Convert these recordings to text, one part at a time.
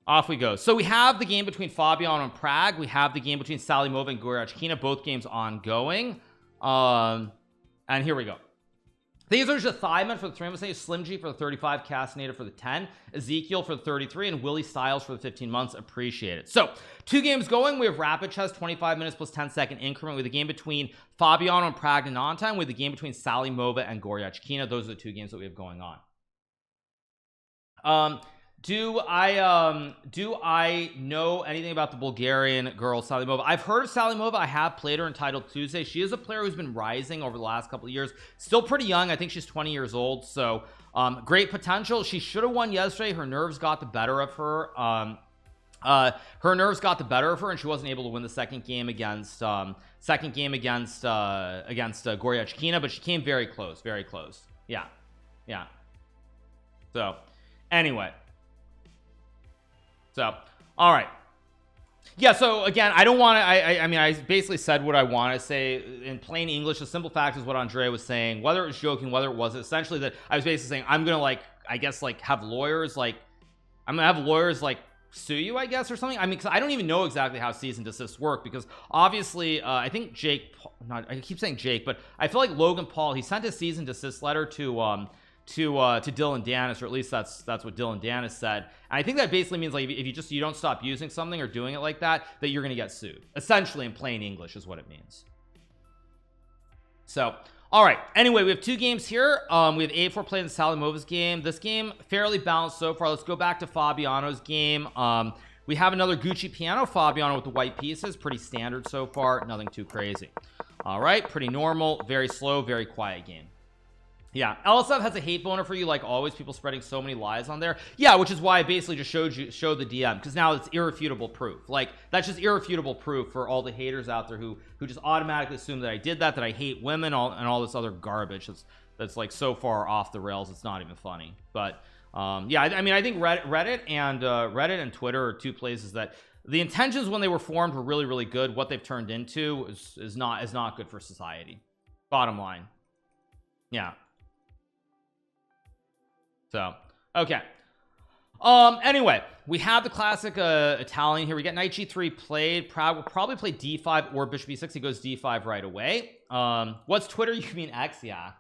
Off we go. So we have the game between Fabiano and Prague. We have the game between Salimova and Goryachkina, both games ongoing. And here we go. These are just Thiemann for the 3, Slim G for the 35, Castaneda for the 10, Ezekiel for the 33, and Willie Stiles for the 15 months. Appreciate it. So 2 games going. We have Rapid Chess, 25 minutes plus 10-second increment with the game between Fabiano and Prague and non-time, with the game between Salimova and Goryachkina. Those are the 2 games that we have going on. Do I know anything about the Bulgarian girl Salimova? I've heard of Salimova. I have played her in Title Tuesday. She is a player who's been rising over the last couple of years. Still pretty young. I think she's 20 years old. So great potential. She should have won yesterday. Her nerves got the better of her. Her nerves got the better of her, and she wasn't able to win the second game against Goryachkina, but she came very close. Very close. Yeah. So anyway. So, all right. Yeah, so again, I don't want to, I mean, I basically said what I want to say in plain English. The simple fact is what Andre was saying, whether it was joking, whether it wasn't, essentially that I was basically saying, I'm going to have lawyers, sue you, I guess, or something. I mean, cause I don't even know exactly how cease and desist work, because obviously, I think I keep saying Jake, but I feel like Logan Paul, he sent a cease and desist letter to Dylan Dennis, or at least that's what Dylan Dennis said. And I think that basically means, like, if you don't stop using something or doing it like that you're going to get sued, essentially, in plain English is what it means. So all right, anyway, we have 2 games here. We have A4 playing the Salimova's game. This game fairly balanced so far. Let's go back to Fabiano's game. We have another Gucci piano. Fabiano with the white pieces, pretty standard so far, nothing too crazy. All right, pretty normal, very slow, very quiet game. Yeah, LSF has a hate boner for you, like always. People spreading so many lies on there. Yeah, which is why I basically just showed the DM, because now it's irrefutable proof. Like, that's just irrefutable proof for all the haters out there who just automatically assume that I did that I hate women, and all this other garbage that's like so far off the rails, it's not even funny. But yeah, I mean, I think Reddit and Twitter are 2 places that the intentions when they were formed were really, really good. What they've turned into is not good for society. Bottom line. Yeah. So, okay. Anyway, we have the classic Italian here. We get knight g3 played. Prague will probably play d5 or bishop e6. He goes d5 right away. What's Twitter? You mean X? Yeah.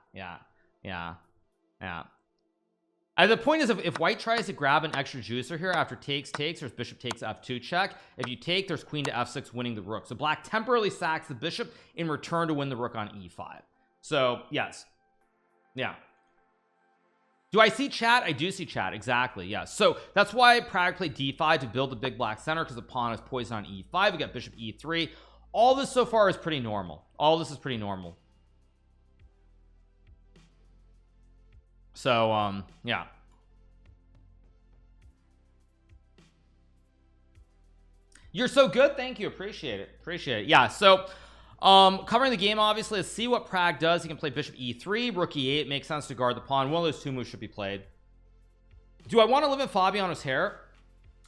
The point is, if white tries to grab an extra juicer here after takes, there's bishop takes f2 check. If you take, there's queen to f6 winning the rook. So black temporarily sacks the bishop in return to win the rook on e5. So, yes. Yeah. Do I see chat? I do see chat. Exactly. Yeah. So that's why Prague played d5 to build the big black center, because the pawn is poisoned on e5. We got bishop e3. All this so far is pretty normal. All this is pretty normal. So, yeah. You're so good. Thank you. Appreciate it. Yeah. So, covering the game, obviously, let's see what Prague does. He can play bishop e3, rook e8. Makes sense to guard the pawn. One of those 2 moves should be played. Do I want to live in Fabiano's hair?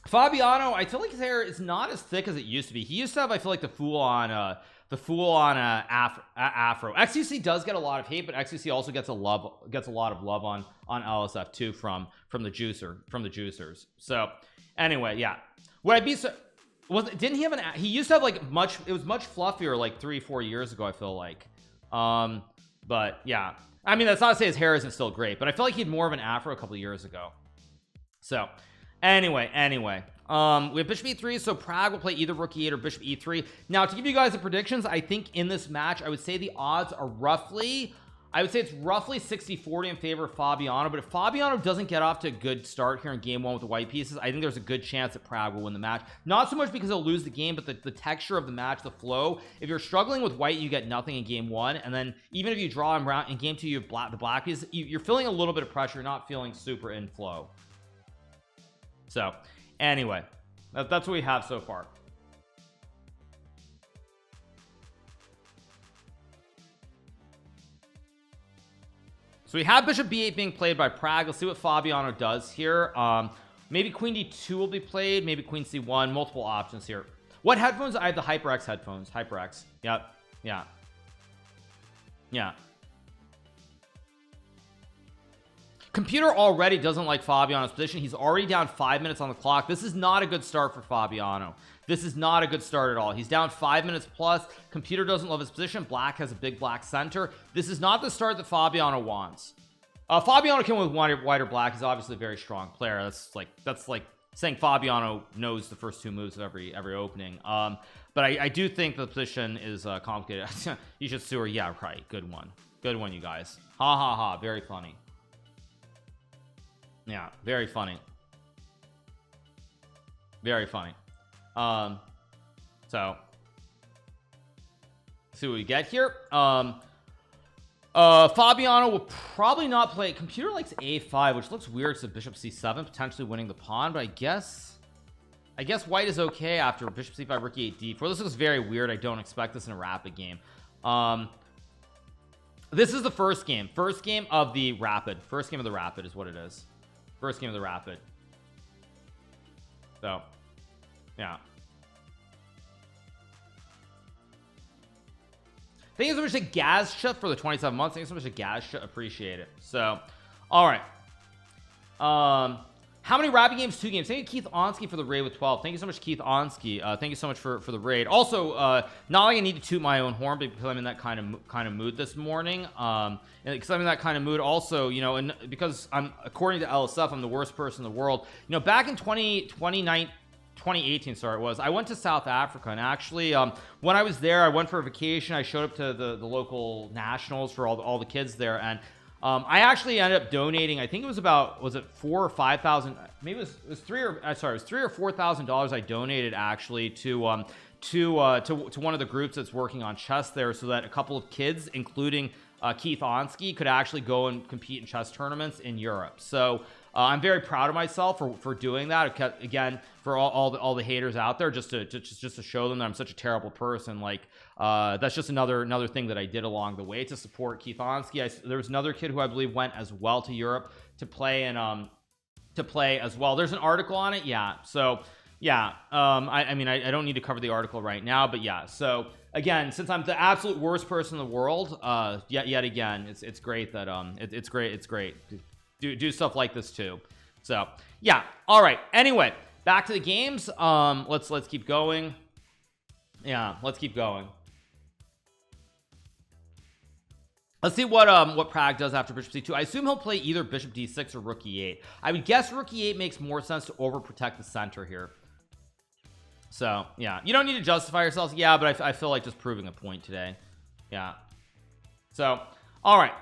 Fabiano, I feel like his hair is not as thick as it used to be. He used to have, I feel like, the fool on afro. XUC does get a lot of hate, but XUC also gets a lot of love on LSF too from the juicers. So anyway, yeah. Would I be so? Didn't he have he used to have like it was much fluffier like 3-4 years ago, I feel like. But yeah, I mean, that's not to say his hair isn't still great, but I feel like he had more of an afro a couple of years ago. So anyway, we have bishop e3, so Prague will play either rook e8 or bishop e3. Now, to give you guys the predictions, I think in this match, I would say the odds are roughly, it's roughly 60-40 in favor of Fabiano. But if Fabiano doesn't get off to a good start here in game 1 with the white pieces, I think there's a good chance that Prague will win the match. Not so much because he'll lose the game, but the texture of the match, the flow. If you're struggling with white, you get nothing in game 1, and then even if you draw him around in game 2, you have the black pieces, you're feeling a little bit of pressure. You're not feeling super in flow. So anyway, that's what we have so far. So we have bishop b8 being played by Prague. Let's see what Fabiano does here. Maybe queen d2 will be played, maybe queen c1. Multiple options here. What headphones? I have the HyperX headphones. HyperX. Yep. Yeah. Computer already doesn't like Fabiano's position. He's already down 5 minutes on the clock. This is not a good start for Fabiano. This is not a good start at all. He's down 5 minutes plus. Computer doesn't love his position. Black has a big black center. This is not the start that Fabiano wants. Fabiano came with white or black. He's obviously a very strong player. That's like saying Fabiano knows the first two moves of every opening. But I do think the position is complicated. You should sewer. Yeah, right. Good one, you guys. Ha ha ha. Very funny. Yeah, very funny. Very funny. So see what we get here. Fabiano will probably not play. Computer likes a5, which looks weird. So bishop c7, potentially winning the pawn, but I guess white is okay after bishop c5, rook e8, d4. This looks very weird. I don't expect this in a rapid game. This is the first game of the rapid. First game of the rapid is what it is. First game of the rapid. So yeah, thank you so much to Gazcha for the 27 months. Thank you so much to Gazcha. Appreciate it. So, all right. How many rapid games? 2 games. Thank you, Keith Onsky, for the raid with 12. Thank you so much, Keith Onsky. Thank you so much for the raid. Also, not like I need to toot my own horn because I'm in that kind of mood this morning. And because I'm in that kind of mood, also, you know, and because I'm, according to LSF, I'm the worst person in the world. You know, back in 2018, sorry, it was, I went to South Africa, and actually when I was there, I went for a vacation. I showed up to the local nationals for all the kids there, and I actually ended up donating, I think it was about, was it $4,000 or $5,000, maybe it was $3,000 or $4,000 I donated actually to one of the groups that's working on chess there, so that a couple of kids, including Keith Onsky, could actually go and compete in chess tournaments in Europe. So I'm very proud of myself for doing that. Again, for all the haters out there, just to show them that I'm such a terrible person. Like that's just another thing that I did along the way to support Keith Onsky. There was another kid who I believe went as well to Europe to play as well. There's an article on it. Yeah. So yeah. I mean, I don't need to cover the article right now, but yeah. So again, since I'm the absolute worst person in the world, yet again, it's great that it's great. Do stuff like this too. So yeah, all right, anyway, back to the games. Let's keep going. Yeah, let's keep going. Let's see what Prague does after bishop c2. I assume he'll play either bishop d6 or rook e8. I would guess rook e8 makes more sense to overprotect the center here. So yeah, you don't need to justify yourselves. Yeah, but I feel like just proving a point today. Yeah. So all right,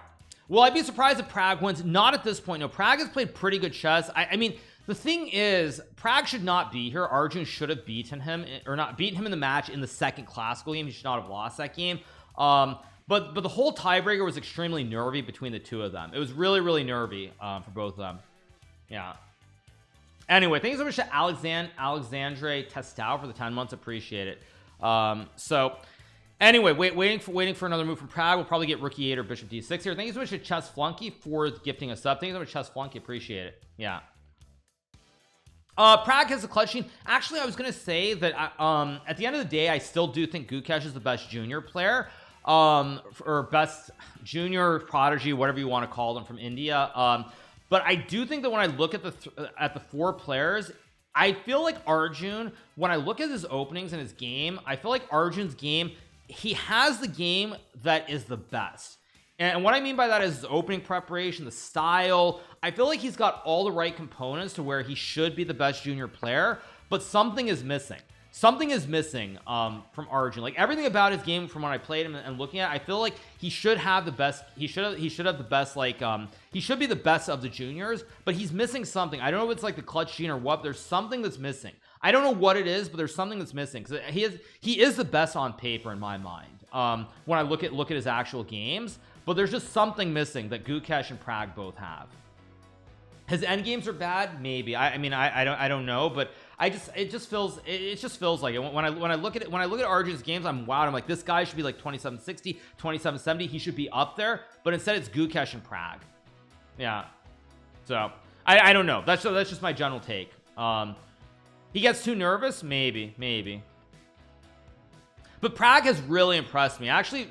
will I be surprised if Prague wins? Not at this point. No, Prague has played pretty good chess. I mean, the thing is, Prague should not be here. Arjun should have beaten him, or not beaten him in the match in the second classical game. He should not have lost that game. But the whole tiebreaker was extremely nervy between the two of them. It was really nervy for both of them. Yeah. Anyway, thank you so much to Alexandre Testau for the 10 months. Appreciate it. So anyway, waiting for another move from Prague. We'll probably get rook e8 or bishop d6 here. Thank you so much to Chess Flunky for gifting us up. Thank you so much, Chess Flunky. Appreciate it. Yeah. Prague has a clutch scene. Actually, I was gonna say that at the end of the day, I still do think Gukesh is the best junior player, or best junior prodigy, whatever you want to call them, from India. But I do think that when I look at the 4 players, I feel like Arjun, when I look at his openings and his game, I feel like Arjun's game, he has the game that is the best. And what I mean by that is his opening preparation, the style. I feel like he's got all the right components to where he should be the best junior player, but something is missing. Something is missing from Arjun. Like everything about his game from when I played him and looking at it, I feel like he should have the best. He should have the best. Like he should be the best of the juniors, but he's missing something. I don't know if it's like the clutch gene or what. There's something that's missing. I don't know what it is, but there's something that's missing, because he is the best on paper in my mind. When I look at his actual games, but there's just something missing that Gukesh and Prague both have. His end games are bad, maybe. I mean, I don't know, but it just feels like it. When I look at Arjun's games, I'm wowed. I'm like, this guy should be like 2760, 2770. He should be up there, but instead it's Gukesh and Prague. Yeah. So I don't know. That's just my general take. He gets too nervous, maybe. But Prague has really impressed me. Actually,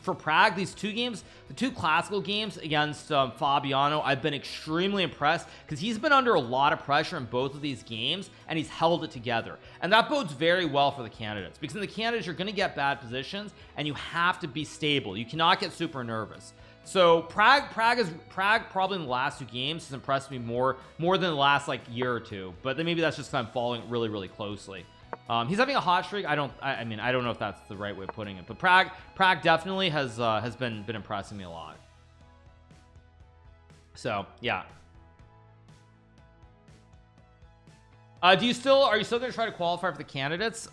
for Prague, these two games, the two classical games against Fabiano, I've been extremely impressed because he's been under a lot of pressure in both of these games and he's held it together, and that bodes very well for the candidates, because in the candidates you're going to get bad positions and you have to be stable. You cannot get super nervous. So Prague probably in the last two games has impressed me more than the last like year or two, but then maybe that's just because I'm following it really closely. He's having a hot streak. I mean, I don't know if that's the right way of putting it, but Prague definitely has been impressing me a lot. So yeah. Are you still going to try to qualify for the candidates?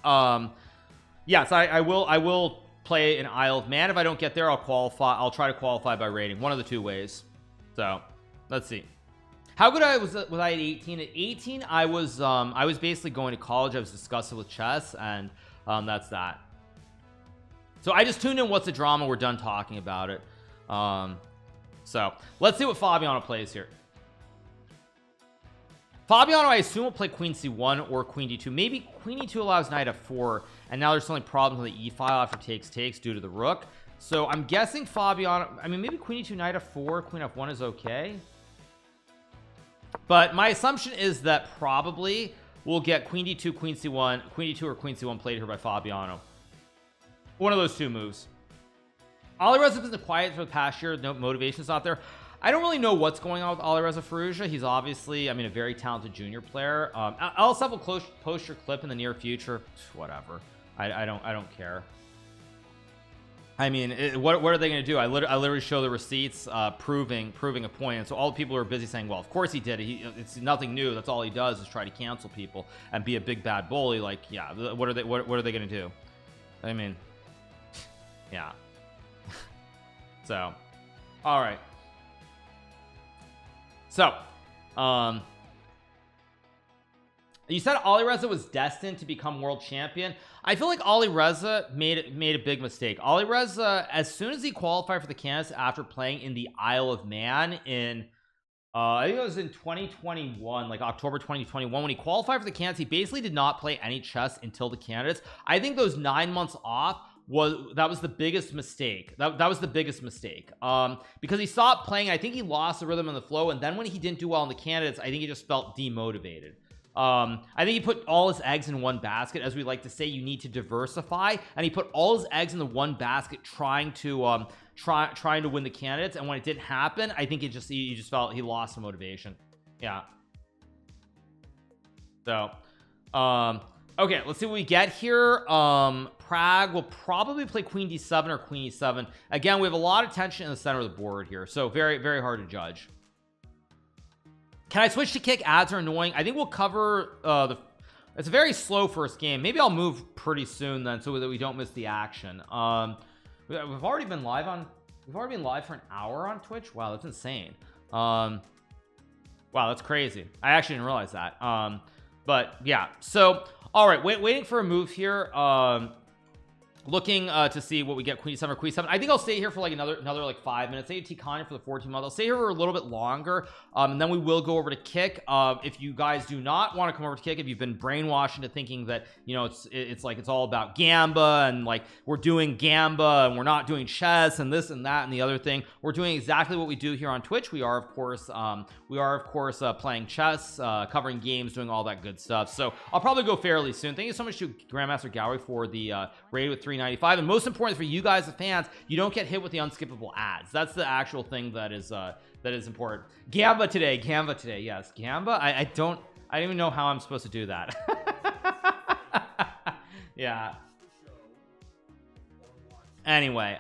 Yes, I will play an Isle of Man. If I don't get there, I'll try to qualify by rating, one of the two ways. So let's see how good I was I at 18. At 18 I was basically going to college. I was disgusted with chess, and that's that. So I just tuned in What's the Drama. We're done talking about it. So let's see what Fabiano plays here. Fabiano, I assume, will play Queen C1 or Queen D2. Maybe Queen E2 allows Knight F4, and now there's suddenly problems with the E file after takes due to the rook. So I'm guessing Fabiano, I mean, maybe Queen E2 Knight F4 Queen F1 is okay, but my assumption is that probably we'll get Queen D2 Queen C1, Queen D2 or Queen C1 played here by Fabiano. One of those two moves. Alireza has been quiet for the past year. No motivation's not there. I don't really know what's going on with Alireza Firouzja. He's obviously, I mean, a very talented junior player. LSF will post your clip in the near future. Whatever. I don't care. I mean, what are they going to do? I literally show the receipts proving a point, and so all the people are busy saying, well, of course he did it. It's nothing new. That's all he does is try to cancel people and be a big bad bully. Like, yeah, what are they going to do? I mean, yeah. So, all right. So, you said Alireza was destined to become world champion. I feel like Alireza made a big mistake. Alireza, as soon as he qualified for the candidates after playing in the Isle of Man in I think it was in 2021, like October 2021, when he qualified for the candidates, he basically did not play any chess until the candidates. I think those 9 months off was the biggest mistake. That was the biggest mistake, because he stopped playing. I think he lost the rhythm and the flow, and then when he didn't do well in the candidates, I think he just felt demotivated. I think he put all his eggs in one basket. As we like to say, you need to diversify, and he put all his eggs in the one basket, trying to win the candidates, and when it didn't happen, I think he just felt he lost some motivation. Yeah. So okay, let's see what we get here. Prague will probably play Queen D7 or Queen E7. Again, we have a lot of tension in the center of the board here, so very hard to judge. Can I switch to kick? Ads are annoying. I think we'll cover it's a very slow first game. Maybe I'll move pretty soon then, so that we don't miss the action. We've already been live for an hour on Twitch. Wow, that's insane. Wow, that's crazy. I actually didn't realize that. But yeah, so all right, waiting for a move here. Looking to see what we get. Queen E7 or Queen E7. I think I'll stay here for like another like 5 minutes. Say Hikaru for the 14 month. I'll stay here for a little bit longer, and then we will go over to kick. If you guys do not want to come over to kick, if you've been brainwashed into thinking that, you know, it's like it's all about Gamba, and like we're doing Gamba and we're not doing chess and this and that and the other thing, we're doing exactly what we do here on Twitch. We are of course playing chess, covering games, doing all that good stuff. So I'll probably go fairly soon. Thank you so much to Grandmaster Gallery for the raid with 395, and most important for you guys, the fans, you don't get hit with the unskippable ads. That's the actual thing that is important. Gamba today, yes, Gamba. I don't even know how I'm supposed to do that. Yeah. Anyway,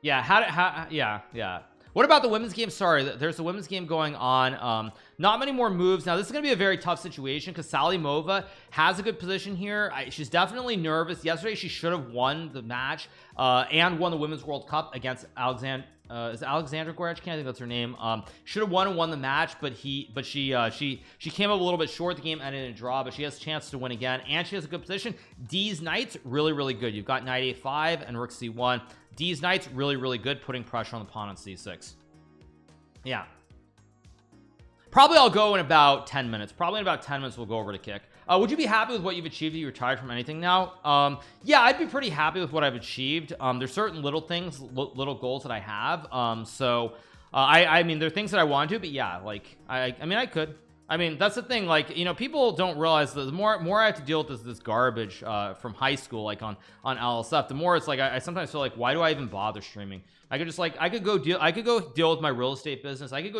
yeah, yeah. What about the women's game? Sorry, there's a women's game going on. Not many more moves. Now, this is going to be a very tough situation because Salimova has a good position here. She's definitely nervous. Yesterday, she should have won the match and won the Women's World Cup against Alexandra Gorechkin? I think that's her name. Should have won the match, but she came up a little bit short. The game ended in a draw, but she has a chance to win again, and she has a good position. D's Knights really good. You've got Knight A5 and Rook C1. D's Knights really good, putting pressure on the pawn on C6. Yeah. Probably I'll go in about 10 minutes. Probably in about 10 minutes we'll go over to kick. would you be happy with what you've achieved if you retired from anything now? Yeah, I'd be pretty happy with what I've achieved. There's certain little things, little goals that I have. I mean, there are things that I want to do, but yeah, like I mean, I could. I mean, that's the thing, like, you know, people don't realize that the more I have to deal with this garbage from high school, like on LSF, the more it's like I sometimes feel like, why do I even bother streaming? I could just like I could go deal with my real estate business. I could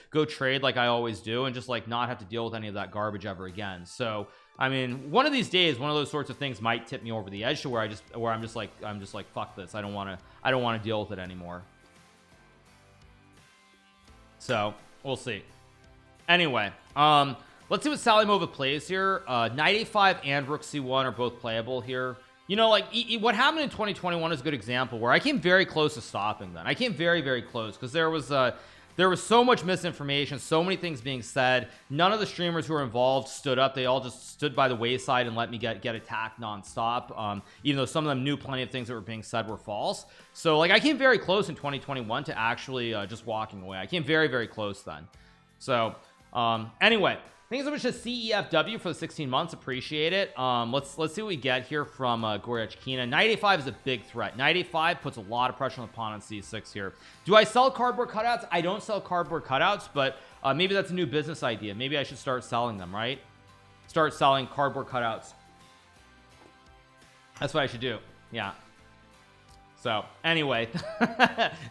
go trade like I always do, and just like not have to deal with any of that garbage ever again. So I mean, one of these days, one of those sorts of things might tip me over the edge to where I'm just like fuck this, I don't want to deal with it anymore. So we'll see. Anyway, let's see what Sally Mova plays here. Knight a5 and Rook c1 are both playable here. You know, like what happened in 2021 is a good example where I came very close to stopping then. I came very, very close because there was so much misinformation, so many things being said. None of the streamers who were involved stood up. They all just stood by the wayside and let me get attacked nonstop. Even though some of them knew plenty of things that were being said were false. So like I came very close in 2021 to actually just walking away. I came very, very close then. So anyway, thanks so much to CEFW for the 16 months. Appreciate it. Let's see what we get here from GMHikaru. Knight a5 is a big threat. Knight a5 puts a lot of pressure on the pawn on c6 here. Do I sell cardboard cutouts? I don't sell cardboard cutouts, but maybe that's a new business idea. Maybe I should start selling them, right? Start selling cardboard cutouts. That's what I should do. Yeah. So anyway,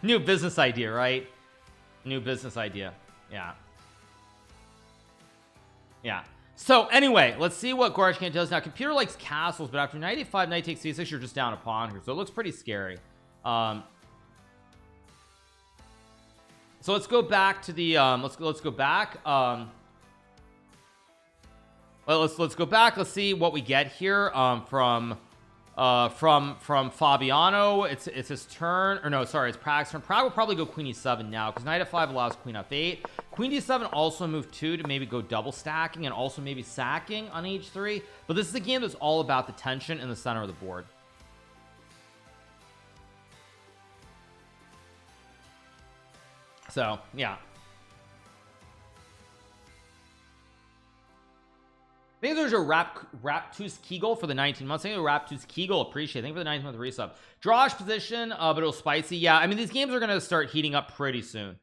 new business idea, right? New business idea. Yeah. Yeah. So anyway, let's see what GMHikaru does now. Computer likes castles, but after knight a5, knight takes c6, you're just down a pawn here. So it looks pretty scary. So let's go back to the let's go back. Let's go back. Let's see what we get here from Fabiano. It's his turn, or no, sorry, it's Prague's turn. Prague will probably go queen e7 now because knight f5 allows queen f8. Queen d7 also move 2 to maybe go double stacking and also maybe sacking on h3. But this is a game that's all about the tension in the center of the board. So yeah, thank you for Raptus Kegel for the 19 months. Thank you Raptus Kegel, appreciate it. Thank you for the 19 month resub. Drawish position, but it'll spicy. Yeah, I mean, these games are going to start heating up pretty soon.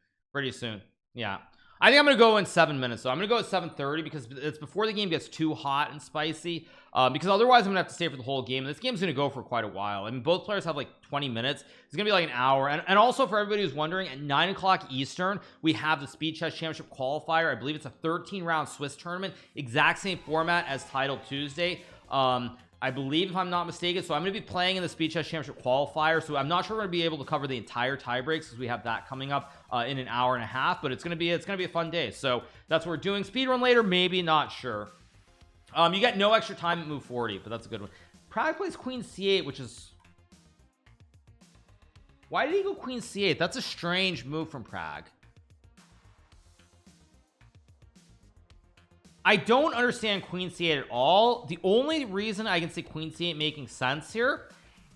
Yeah, I think I'm gonna go in 7 minutes. So I'm gonna go at 7:30 because it's before the game gets too hot and spicy, because otherwise I'm gonna have to stay for the whole game, and this game's gonna go for quite a while. I mean, both players have like 20 minutes. It's gonna be like an hour. And also, for everybody who's wondering, at 9 o'clock Eastern we have the Speed Chess Championship qualifier. I believe it's a 13-round Swiss tournament, exact same format as Title Tuesday, I believe, if I'm not mistaken. So I'm going to be playing in the Speed Chess Championship qualifier. So I'm not sure we're going to be able to cover the entire tie breaks because we have that coming up in an hour and a half. But it's going to be a fun day. So that's what we're doing. Speedrun later, maybe, not sure. You get no extra time at move 40, but that's a good one. Prague plays queen c8, which is, why did he go queen c8? That's a strange move from Prague. I don't understand queen c8 at all. The only reason I can see queen c8 making sense here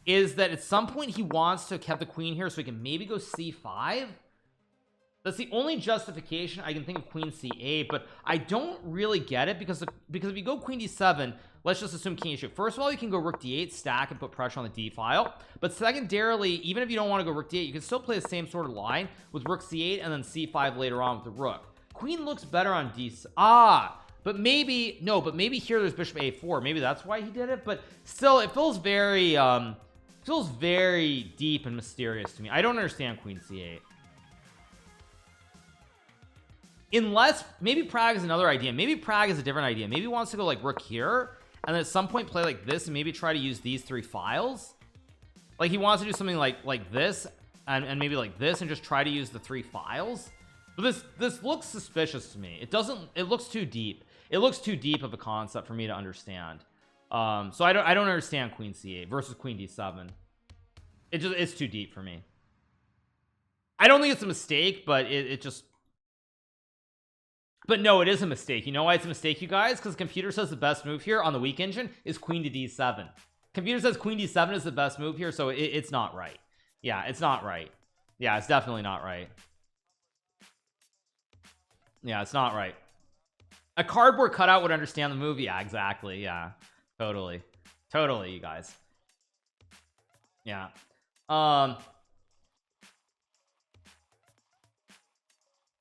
is that at some point he wants to have the queen here so he can maybe go c5. That's the only justification I can think of queen c8, but I don't really get it because if you go queen d7, let's just assume king h8. First of all, you can go rook d8, stack, and put pressure on the d file. But secondarily, even if you don't want to go rook d8, you can still play the same sort of line with rook c8 and then c5 later on with the rook. Queen looks better on d7. But maybe here there's bishop a4. Maybe that's why he did it. But still, it feels very deep and mysterious to me. I don't understand queen c8. Unless maybe Prague is another idea. Maybe Prague is a different idea. Maybe he wants to go like rook here and then at some point play like this and maybe try to use these 3 files. Like he wants to do something like this and maybe like this and just try to use the 3 files. But this looks suspicious to me. It looks too deep. It looks too deep of a concept for me to understand. So I don't understand queen c8 versus queen d7. It's too deep for me. I don't think it's a mistake, but but no, it is a mistake. You know why it's a mistake, you guys? Because computer says the best move here on the weak engine is queen to d7. Computer says queen d7 is the best move here, so it's not right. Yeah, it's not right. Yeah, it's definitely not right. Yeah, it's not right. A cardboard cutout would understand the movie. Yeah, exactly. Yeah, totally, you guys. Yeah.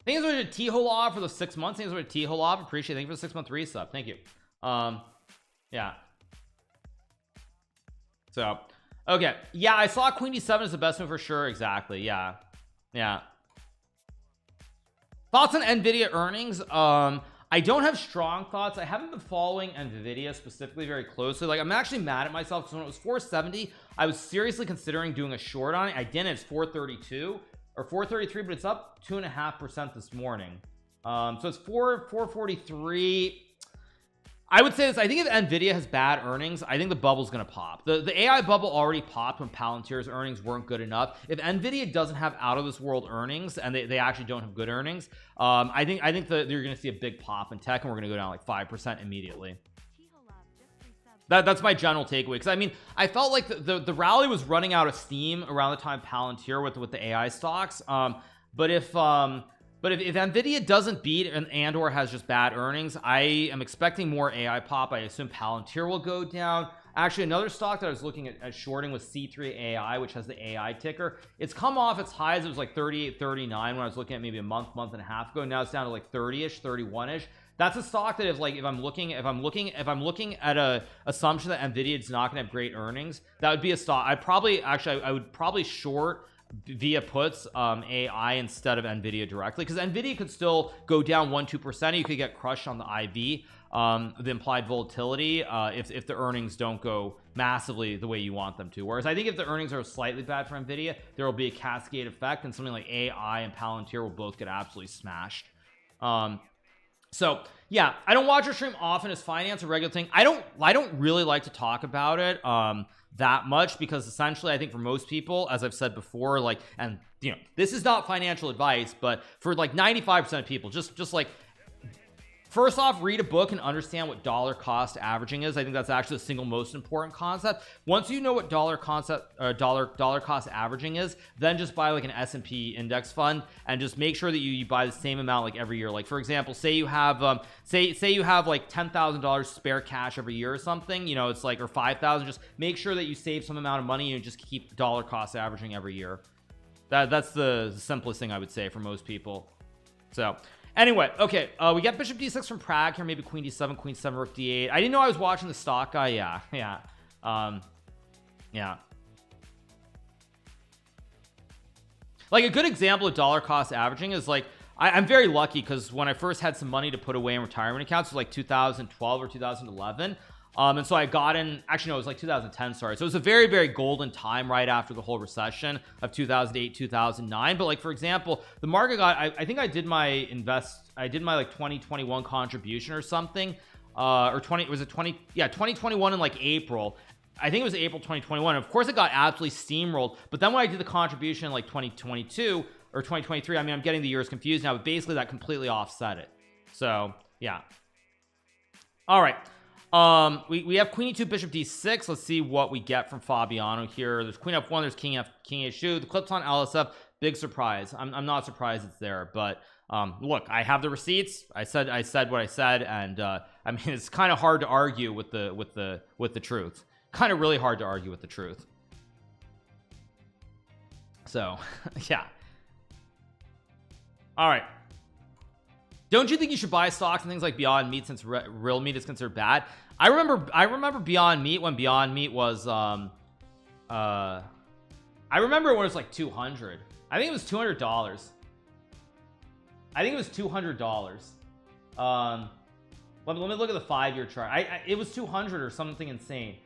Thanks for the T-Holov for the 6 months. Thanks for the T-Holov. Appreciate it. Thank you for the 6-month resub. Thank you. Yeah. So, okay. Yeah, I saw Queen D7 is the best move for sure. Exactly. Yeah. Yeah. Thoughts on Nvidia earnings? I don't have strong thoughts. I haven't been following Nvidia specifically very closely. Like, I'm actually mad at myself because when it was 470, I was seriously considering doing a short on it. I didn't. It's 432 or 433, but it's up 2.5% this morning. So it's 443. I would say this. I think if Nvidia has bad earnings, I think the bubble's going to pop. The AI bubble already popped when Palantir's earnings weren't good enough. If Nvidia doesn't have out of this world earnings and they actually don't have good earnings, I think that you're going to see a big pop in tech, and we're going to go down like 5% immediately. That's my general takeaway, because I mean, I felt like the rally was running out of steam around the time Palantir with the AI stocks. But if Nvidia doesn't beat and or has just bad earnings, I am expecting more AI pop. I assume Palantir will go down. Actually, another stock that I was looking at shorting was C3 AI, which has the AI ticker. It's come off its highs. It was like 38, 39 when I was looking at maybe a month and a half ago. Now it's down to like 30ish, 31ish. That's a stock that if I'm looking at a assumption that Nvidia is not going to have great earnings, that would be a stock I would probably short via puts AI instead of Nvidia directly, because Nvidia could still go down 1-2%. You could get crushed on the IV, the implied volatility, if the earnings don't go massively the way you want them to. Whereas I think if the earnings are slightly bad for Nvidia, there will be a cascade effect, and something like AI and Palantir will both get absolutely smashed. So yeah, I don't watch your stream often as finance a regular thing. I don't really like to talk about it that much, because essentially I think for most people, as I've said before, like, and you know, this is not financial advice, but for like 95% of people, just like, first off, read a book and understand what dollar cost averaging is. I think that's actually the single most important concept. Once you know what dollar cost averaging is, then just buy like an S&P index fund and just make sure that you buy the same amount like every year. Like, for example, say you have say you have like $10,000 spare cash every year or something, you know, it's like, or 5,000. Just make sure that you save some amount of money and just keep dollar cost averaging every year. That's the simplest thing I would say for most people. So anyway, okay, we got bishop d6 from Prague here, maybe queen d7, queen 7, rook d8. I didn't know I was watching the stock guy. Yeah. Like, a good example of dollar cost averaging is like, I'm very lucky because when I first had some money to put away in retirement accounts, it was like 2012 or 2011. And so I got in, actually no, it was like 2010, sorry. So it was a very, very golden time right after the whole recession of 2008, 2009. But like, for example, the market got, I think I did my like 2021 contribution or something, or 2021 in like April. I think it was April 2021. Of course it got absolutely steamrolled. But then when I did the contribution in like 2022 or 2023, I mean, I'm getting the years confused now, but basically that completely offset it. So yeah. All right. We have queen e2, bishop d6. Let's see what we get from Fabiano here. There's queen f1, there's king h2. The clips on LSF, big surprise. I'm not surprised it's there, but look, I have the receipts. I said what I said, and I mean, it's kind of hard to argue with the truth. Kind of really hard to argue with the truth. So yeah. All right. Don't you think you should buy stocks and things like Beyond Meat since real meat is considered bad? I remember Beyond Meat when Beyond Meat was I remember when it was like 200. I think it was $200. I think it was $200. Let me look at the 5-year chart. It was 200 or something insane.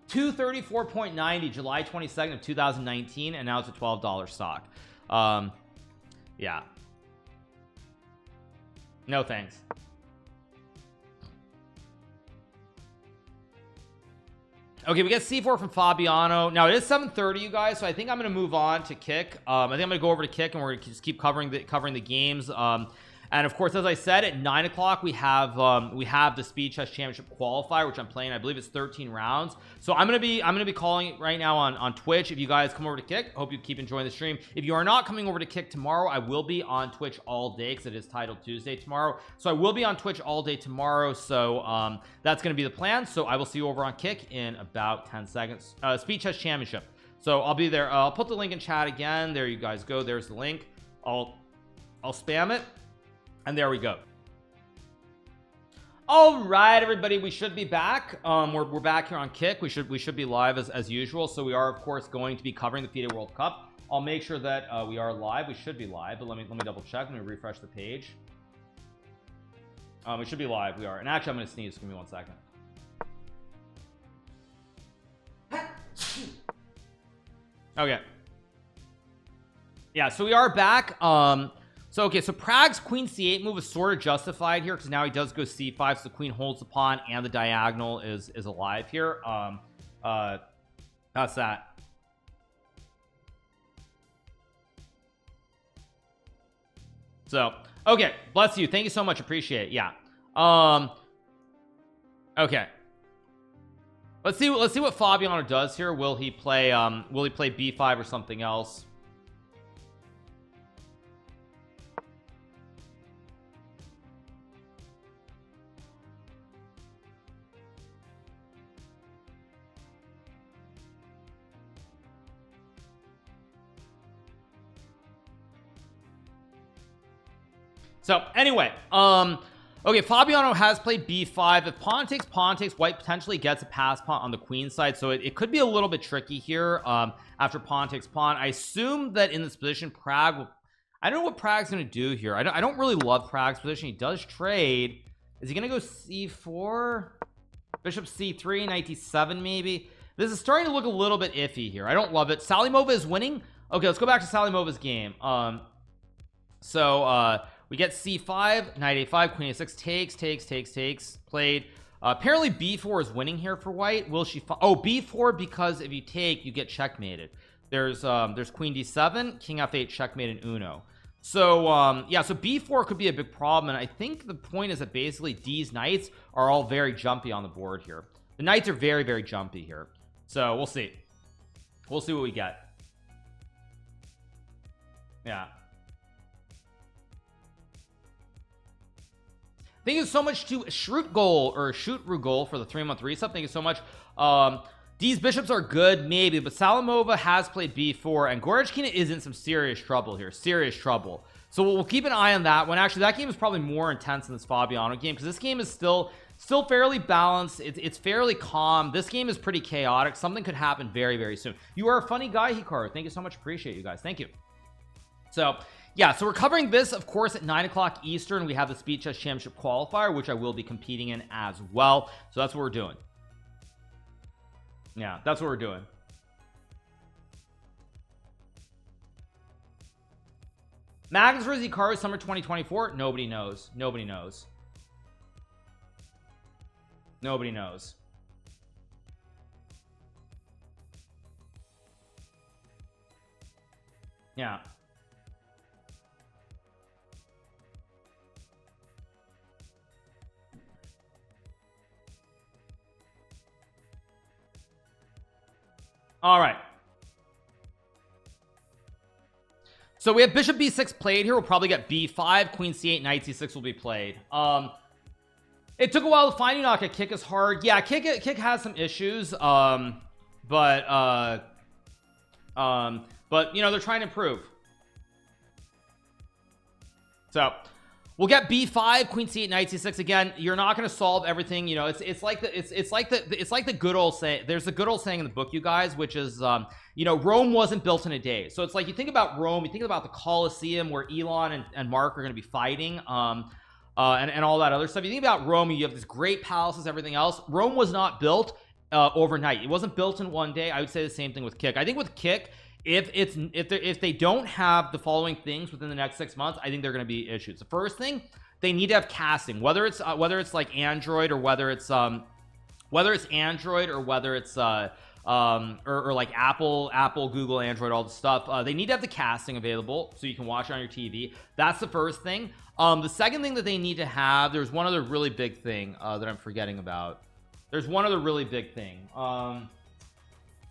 234.90 July 22nd of 2019, and now it's a $12 stock. Yeah. No thanks. Okay, we get c4 from Fabiano. Now it is 7:30, you guys, so I think I'm going to move on to kick. I think I'm going to go over to kick, and we're going to just keep covering the games. And of course, as I said, at 9 o'clock we have the Speed Chess Championship qualifier, which I'm playing. I believe it's 13 rounds. So I'm gonna be calling it right now on Twitch. If you guys come over to Kick, hope you keep enjoying the stream. If you are not coming over to Kick tomorrow, I will be on Twitch all day because it is titled Tuesday tomorrow. So I will be on Twitch all day tomorrow. So that's gonna be the plan. So I will see you over on Kick in about 10 seconds. Speed Chess Championship. So I'll be there. I'll put the link in chat again. There you guys go. There's the link. I'll spam it. And there we go. All right, everybody, we should be back. We're back here on Kick. We should be live as usual. So we are, of course, going to be covering the FIDE World Cup. I'll make sure that we are live. We should be live, but let me double check. Let me refresh the page. We should be live. We are. And actually, I'm going to sneeze. Give me 1 second. Okay. Yeah, so we are back. So okay, so Prague's queen c8 move is sort of justified here because now he does go c5, so the queen holds the pawn and the diagonal is alive here. That's that. So okay, bless you, thank you so much, appreciate it. Yeah. Okay, let's see what Fabiano does here. Will he play b5 or something else? So anyway, okay, Fabiano has played b5. If pawn takes, white potentially gets a pass pawn on the queen side, so it could be a little bit tricky here. After pawn takes pawn, I assume that in this position Prague will, I don't know what Prague's gonna do here. I don't really love Prague's position. He does trade. Is he gonna go c4, bishop c3, knight d7 maybe? This is starting to look a little bit iffy here. I don't love it. Salimova is winning. Okay, let's go back to Salimova's game. We get c5, knight a5, queen a6, takes, played. Apparently b4 is winning here for white. Will she oh, b4, because if you take, you get checkmated. There's queen d7, king f8, checkmate in uno. So yeah, so b4 could be a big problem, and I think the point is that basically these knights are all very jumpy on the board here. The knights are very, very jumpy here. So we'll see what we get. Yeah, thank you so much to Shoot-Rugol for the 3-month resub. Thank you so much. These bishops are good, maybe, but Salimova has played b4, and Gorechkina is in some serious trouble here. Serious trouble. So we'll keep an eye on that one. Actually, that game is probably more intense than this Fabiano game, because this game is still fairly balanced. It's fairly calm. This game is pretty chaotic. Something could happen very, very soon. You are a funny guy, Hikaru. Thank you so much. Appreciate you guys. Thank you. So yeah, so we're covering this, of course, at 9 o'clock Eastern. We have the Speed Chess Championship qualifier, which I will be competing in as well. So that's what we're doing. Yeah, that's what we're doing. Magnus vs. Hikaru summer 2024. Nobody knows. Nobody knows. Nobody knows. Yeah. All right, so we have bishop b6 played here. We'll probably get b5, queen c8, knight c6 will be played. It took a while to find Unaka. Kick is hard. Yeah, kick has some issues, but you know, they're trying to improve. So we'll get b5, queen c8, knight c6. Again, you're not going to solve everything. You know, it's like the good old saying. There's a good old saying in the book, you guys, which is you know, Rome wasn't built in a day. So it's like, you think about Rome, you think about the Colosseum where Elon and Mark are going to be fighting, and all that other stuff. You think about Rome, you have these great palaces, everything else. Rome was not built overnight. It wasn't built in one day. I would say the same thing with Kick. I think with Kick, if they don't have the following things within the next 6 months, I think they're going to be issues. The first thing, they need to have casting, whether it's like Android or whether it's whether it's Android or whether it's or like Apple, Google, Android, all the stuff. They need to have the casting available so you can watch it on your TV. That's the first thing. The second thing that they need to have, there's one other really big thing that I'm forgetting about. There's one other really big thing.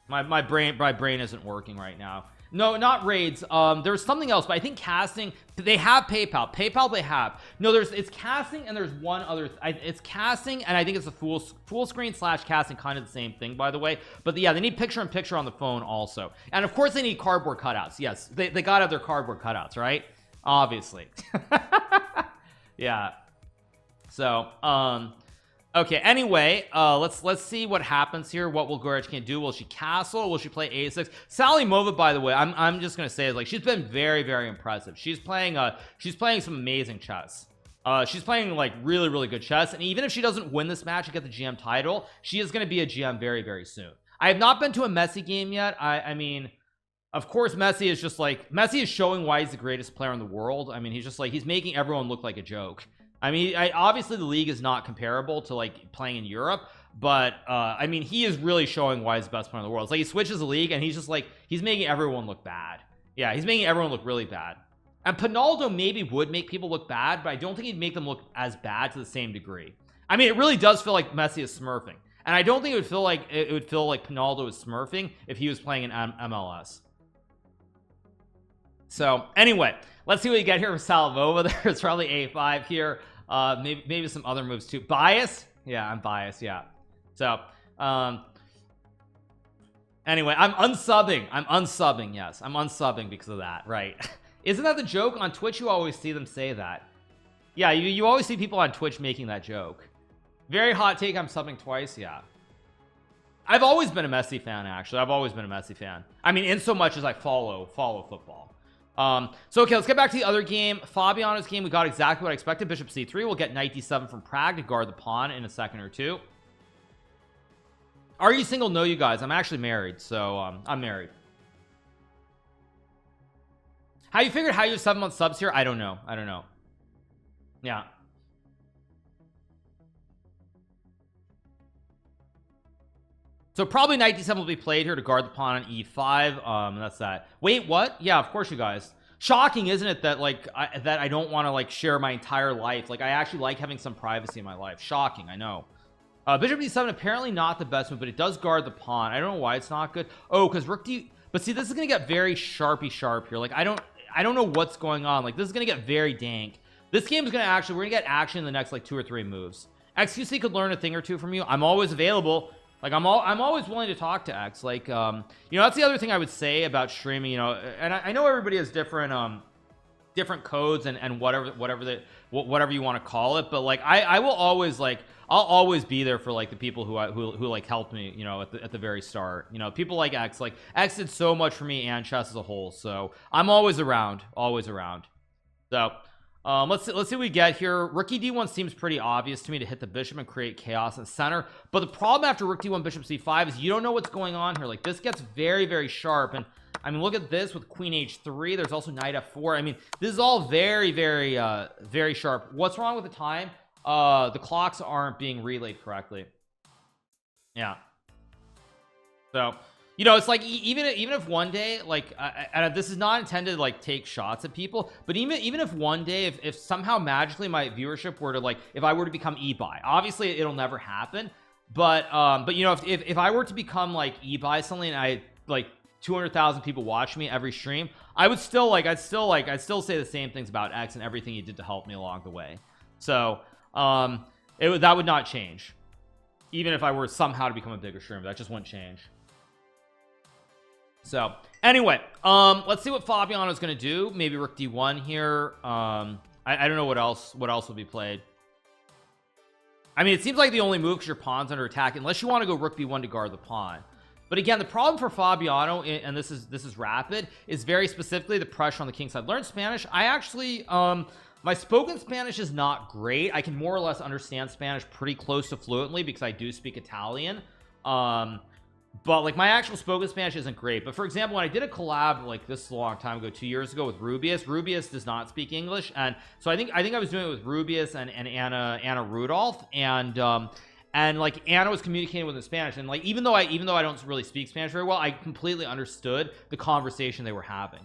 My brain isn't working right now. No, not raids. There's something else, but I think casting, they have PayPal they have. No, it's casting, and there's one other, it's casting, and I think it's a full screen / casting, kind of the same thing, by the way. But yeah, they need picture-in-picture on the phone also, and of course they need cardboard cutouts. Yes, they gotta have their cardboard cutouts, right? Obviously. Yeah. So okay, anyway, let's see what happens here. What will Gorechkin do? Will she castle? Will she play a6? Sally Mova, by the way, I'm just gonna say, like, she's been very, very impressive. She's playing some amazing chess. She's playing like really good chess, and even if she doesn't win this match and get the GM title, she is going to be a GM very, very soon. I have not been to a Messi game yet. I mean, of course, Messi is showing why he's the greatest player in the world. I mean, he's making everyone look like a joke. I mean, obviously the league is not comparable to like playing in Europe, but I mean, he is really showing why he's the best player in the world. It's like he switches the league and he's making everyone look bad. Yeah, he's making everyone look really bad. And Pinaldo maybe would make people look bad, but I don't think he'd make them look as bad to the same degree. I mean, it really does feel like Messi is smurfing, and I don't think it would feel like Pinaldo is smurfing if he was playing in MLS. So anyway, let's see what you get here with Salavova. There's probably a5 here. Maybe some other moves too. Bias? Yeah, I'm biased. Yeah. So anyway, I'm unsubbing. Yes, I'm unsubbing because of that, right? Isn't that the joke on Twitch? You always see them say that. Yeah, you always see people on Twitch making that joke. Very hot take. I'm subbing twice. Yeah, I've always been a Messi fan. Actually, I've always been a Messi fan. I mean, in so much as I follow football. So okay, let's get back to the other game. Fabiano's game, we got exactly what I expected. Bishop c3. We'll get knight d7 from Prague to guard the pawn in a second or two. Are you single? No, you guys, I'm actually married. So I'm married. How you figured how you have 7 month subs here? I don't know. Yeah. So probably knight d7 will be played here to guard the pawn on e5. That's that. Wait, what? Yeah, of course, you guys. Shocking, isn't it, that like I don't want to like share my entire life. Like, I actually like having some privacy in my life. Shocking, I know. Bishop d7 apparently not the best move, but it does guard the pawn. I don't know why it's not good. Oh, because rook d. But see, this is gonna get very sharp here. Like, I don't know what's going on. Like, this is gonna get very dank. This game is gonna actually, we're gonna get action in the next like 2 or 3 moves. XQC could learn a thing or two from you. I'm always available. Like, I'm always willing to talk to X. Like, you know, that's the other thing I would say about streaming, you know, and I know everybody has different codes and whatever you want to call it, but like I will always, like, I'll always be there for like the people who like helped me, you know, at the very start. You know, people like X did so much for me and chess as a whole, so I'm always around. So let's see what we get here. Rook d1 seems pretty obvious to me to hit the bishop and create chaos in the center, but the problem after rook d1 bishop c5 is you don't know what's going on here. Like, this gets very, very sharp, and I mean, look at this with queen h3. There's also knight f4. I mean, this is all very, very very sharp. What's wrong with the time? The clocks aren't being relayed correctly. Yeah. So, you know, it's like, even if one day, like, and this is not intended to like take shots at people, but even if one day, if somehow magically my viewership were to, like, if I were to become eBuy, obviously it'll never happen, but you know, if I were to become like eBuy suddenly and I like 200,000 people watch me every stream, I'd still say the same things about X and everything he did to help me along the way. So that would not change, even if I were somehow to become a bigger streamer. That just wouldn't change. So anyway, let's see what Fabiano is going to do. Maybe rook d1 here. I don't know what else will be played. I mean, it seems like the only move, because your pawn's under attack, unless you want to go rook b1 to guard the pawn. But again, the problem for Fabiano, and this is rapid, is very specifically the pressure on the king side. Learn Spanish. I actually my spoken Spanish is not great. I can more or less understand Spanish pretty close to fluently because I do speak Italian. But like, my actual spoken Spanish isn't great. But for example, when I did a collab like this a long time ago, 2 years ago, with Rubius does not speak English, and so I think I was doing it with Rubius and Anna Rudolph, and and like Anna was communicating with in Spanish, and like even though I don't really speak Spanish very well, I completely understood the conversation they were having.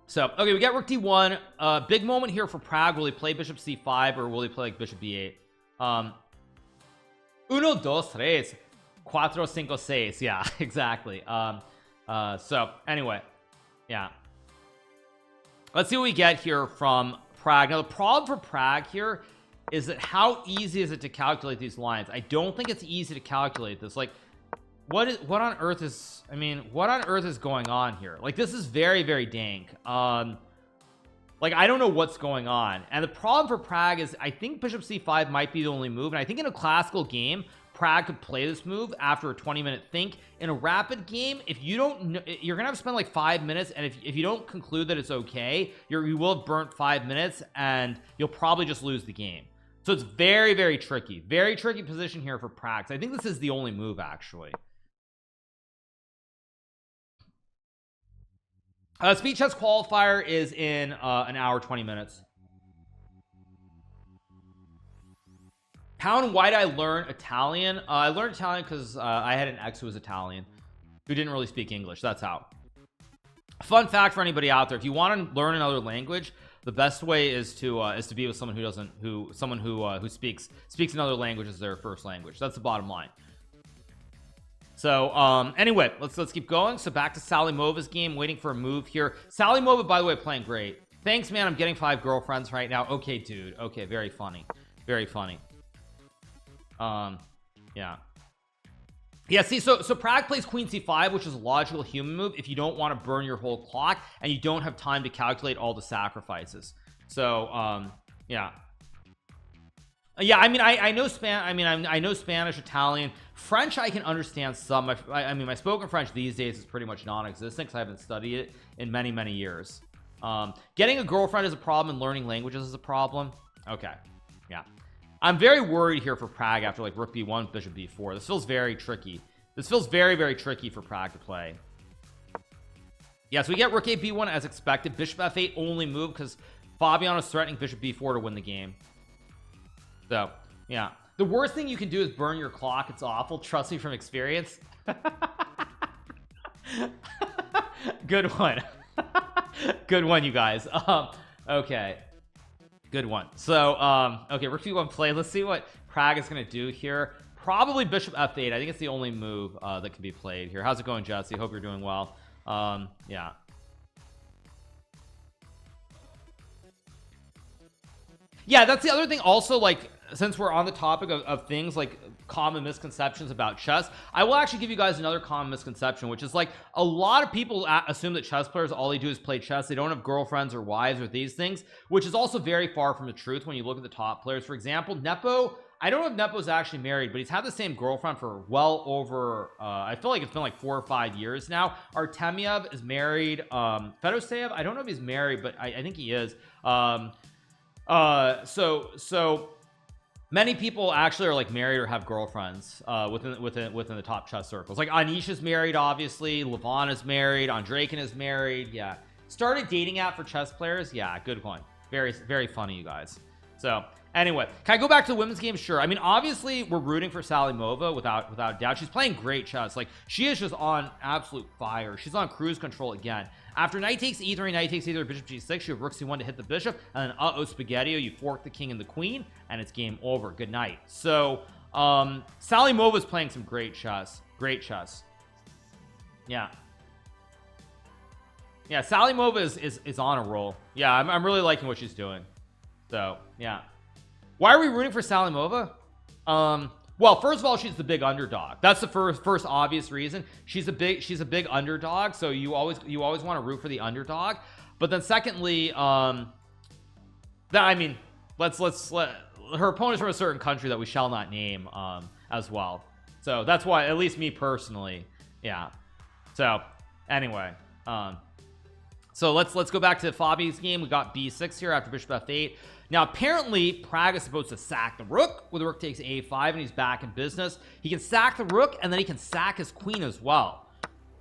So okay, we got rook d1. Big moment here for Prague. Will he play bishop c5 or will he play like bishop b8? Uno, dos, tres, cuatro, cinco, seis. Yeah, exactly. So anyway, yeah, let's see what we get here from Prague. Now the problem for Prague here is that how easy is it to calculate these lines? I don't think it's easy to calculate this. Like what on earth is, I mean, what on earth is going on here? Like this is very, very dank. Like I don't know what's going on. And the problem for Prague is I think bishop c5 might be the only move, and I think in a classical game Prague could play this move after a 20-minute think. In a rapid game, if you don't know, you're gonna have to spend like 5 minutes, and if you don't conclude that it's okay, you will have burnt 5 minutes and you'll probably just lose the game. So it's very, very tricky position here for Prague. I think this is the only move actually. Speed chess qualifier is in an hour 20 minutes. How and why did I learn Italian? I learned Italian because I had an ex who was Italian who didn't really speak English. That's how. Fun fact for anybody out there: if you want to learn another language, the best way is to be with someone who speaks another language as their first language. That's the bottom line. So anyway, let's keep going. So back to Salimova's game, waiting for a move here. Salimova, by the way, playing great. Thanks, man. I'm getting 5 girlfriends right now. Okay, dude. Okay, very funny. Very funny. Yeah, see, so Prague plays queen c5, which is a logical human move if you don't want to burn your whole clock and you don't have time to calculate all the sacrifices. So yeah, I mean, I know I know Spanish, Italian, French. I can understand some. I mean, my spoken French these days is pretty much non-existent because I haven't studied it in many years. Getting a girlfriend is a problem, and learning languages is a problem. Okay, yeah, I'm very worried here for Prague after like rook b1, bishop b4. This feels very tricky. This feels very tricky for Prague to play. Yeah, so we get rook a b1 as expected. Bishop f8 only move because Fabiano is threatening bishop b4 to win the game. So yeah, the worst thing you can do is burn your clock. It's awful. Trust me from experience. Good one. Good one, you guys. Okay, good one. So okay, rook b1 play. Let's see what Prague is gonna do here. Probably bishop f8. I think it's the only move that can be played here. How's it going, Jesse? Hope you're doing well. Yeah, that's the other thing also. Like, since we're on the topic of things like common misconceptions about chess, I will actually give you guys another common misconception, which is like a lot of people assume that chess players, all they do is play chess. They don't have girlfriends or wives or these things, which is also very far from the truth when you look at the top players. For example, Nepo, I don't know if Nepo's actually married, but he's had the same girlfriend for well over I feel like it's been like 4 or 5 years now. Artemiev is married. Fedoseev, I don't know if he's married, but I think he is. So many people actually are like married or have girlfriends within the top chess circles. Like Anish is married, obviously. Levon is married. Andreykin is married. Yeah, started dating app for chess players. Yeah, good one. Very funny, you guys. So anyway, can I go back to the women's game? Sure. I mean, obviously we're rooting for Salimova without doubt. She's playing great chess. Like, she is just on absolute fire. She's on cruise control again. After knight takes e3, knight takes e3, bishop g6, you have rook c1 to hit the bishop, and then spaghetti, you fork the king and the queen, and it's game over. Good night. So Salimova is playing some great chess. Yeah, Salimova is on a roll. Yeah, I'm really liking what she's doing. So yeah, why are we rooting for Salimova? Well, first of all, she's the big underdog. That's the first obvious reason. She's a big underdog, so you always want to root for the underdog. But then secondly, her opponent's from a certain country that we shall not name as well. So that's why, at least me personally, yeah. So anyway, so let's go back to Fabi's game. We got b6 here after bishop f8. Now apparently Prague is supposed to sack the rook with the rook takes a5, and he's back in business. He can sack the rook, and then he can sack his queen as well.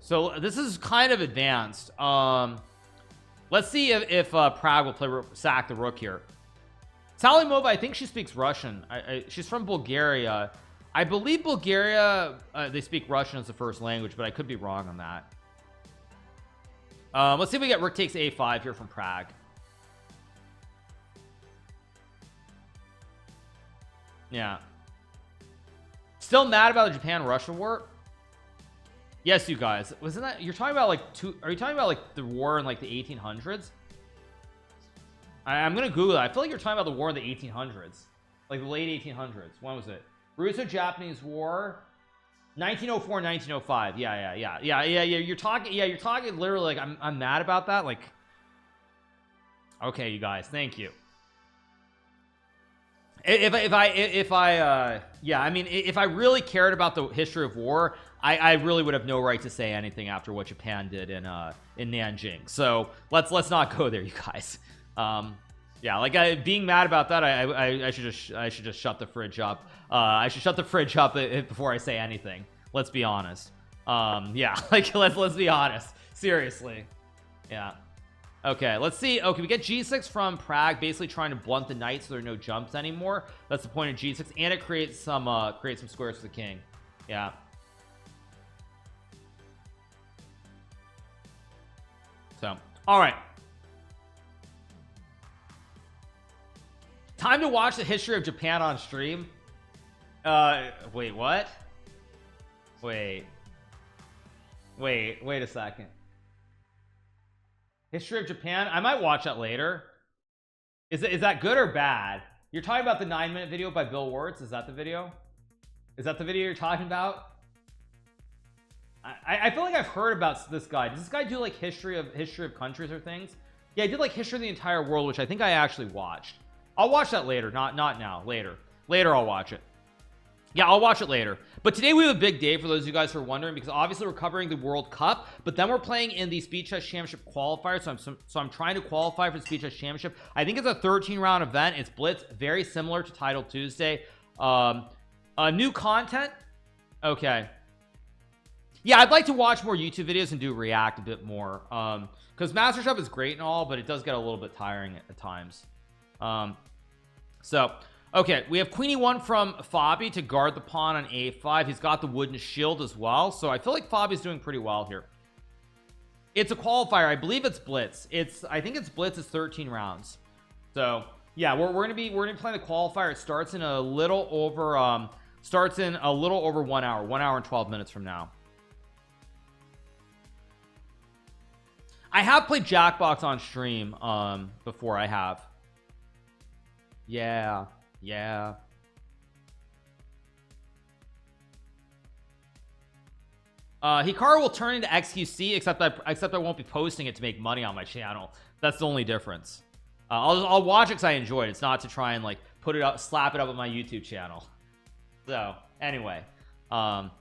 So this is kind of advanced. Let's see if Prague will sack the rook here. Salimova, I think she speaks Russian. She's from Bulgaria. I believe Bulgaria, they speak Russian as the first language, but I could be wrong on that. Let's see if we get rook takes a5 here from Prague. Yeah. Still mad about the Japan-Russia war? Yes, you guys. Wasn't that you're talking about like are you talking about like the war in like the 1800s? I'm gonna Google that. I feel like you're talking about the war in the 1800s, like the late 1800s. When was it? Russo-Japanese War, 1904, 1905. Yeah. You're talking literally like I'm mad about that. Like, okay, you guys, thank you. If I yeah, I mean, if I really cared about the history of war, I really would have no right to say anything after what Japan did in Nanjing. So let's not go there, you guys. Yeah, like being mad about that, I should just shut the fridge up. I should shut the fridge up before I say anything. Let's be honest. Yeah, like let's be honest. Seriously. Yeah. Okay, let's see. Okay, we get g6 from Prague, basically trying to blunt the knight so there are no jumps anymore. That's the point of g6, and it creates some squares for the king. Yeah. So, all right. Time to watch the history of Japan on stream. Wait, what? Wait a second. History of Japan. I might watch that later. Is that good or bad? You're talking about the 9-minute video by Bill Wirtz. Is that the video? Is that the video you're talking about? I feel like I've heard about this guy. Does this guy do like history of countries or things? Yeah, I did like history of the entire world, which I think I actually watched. I'll watch that later. Not now. Later I'll watch it. Yeah, I'll watch it later. But today we have a big day for those of you guys who are wondering, because obviously we're covering the World Cup, but then we're playing in the Speed Chess Championship qualifier. So I'm trying to qualify for the Speed Chess Championship. I think it's a 13-round event. It's blitz, very similar to Title Tuesday. New content. Okay. Yeah, I'd like to watch more YouTube videos and do react a bit more. Because MasterChef is great and all, but it does get a little bit tiring at times. So okay, we have Queen E1 from Fabi to guard the pawn on A5. He's got the wooden shield as well, so I feel like Fabi's doing pretty well here. It's a qualifier. I believe it's blitz. I think it's blitz. It's 13 rounds. So yeah, we're gonna be playing the qualifier. It starts in a little over 1 hour, 1 hour and 12 minutes from now. I have played Jackbox on stream before. I have. Yeah. Hikaru will turn into XQC, except I won't be posting it to make money on my channel. That's the only difference. I'll watch it because I enjoy it. It's not to try and like put it up, slap it up on my YouTube channel. So anyway, all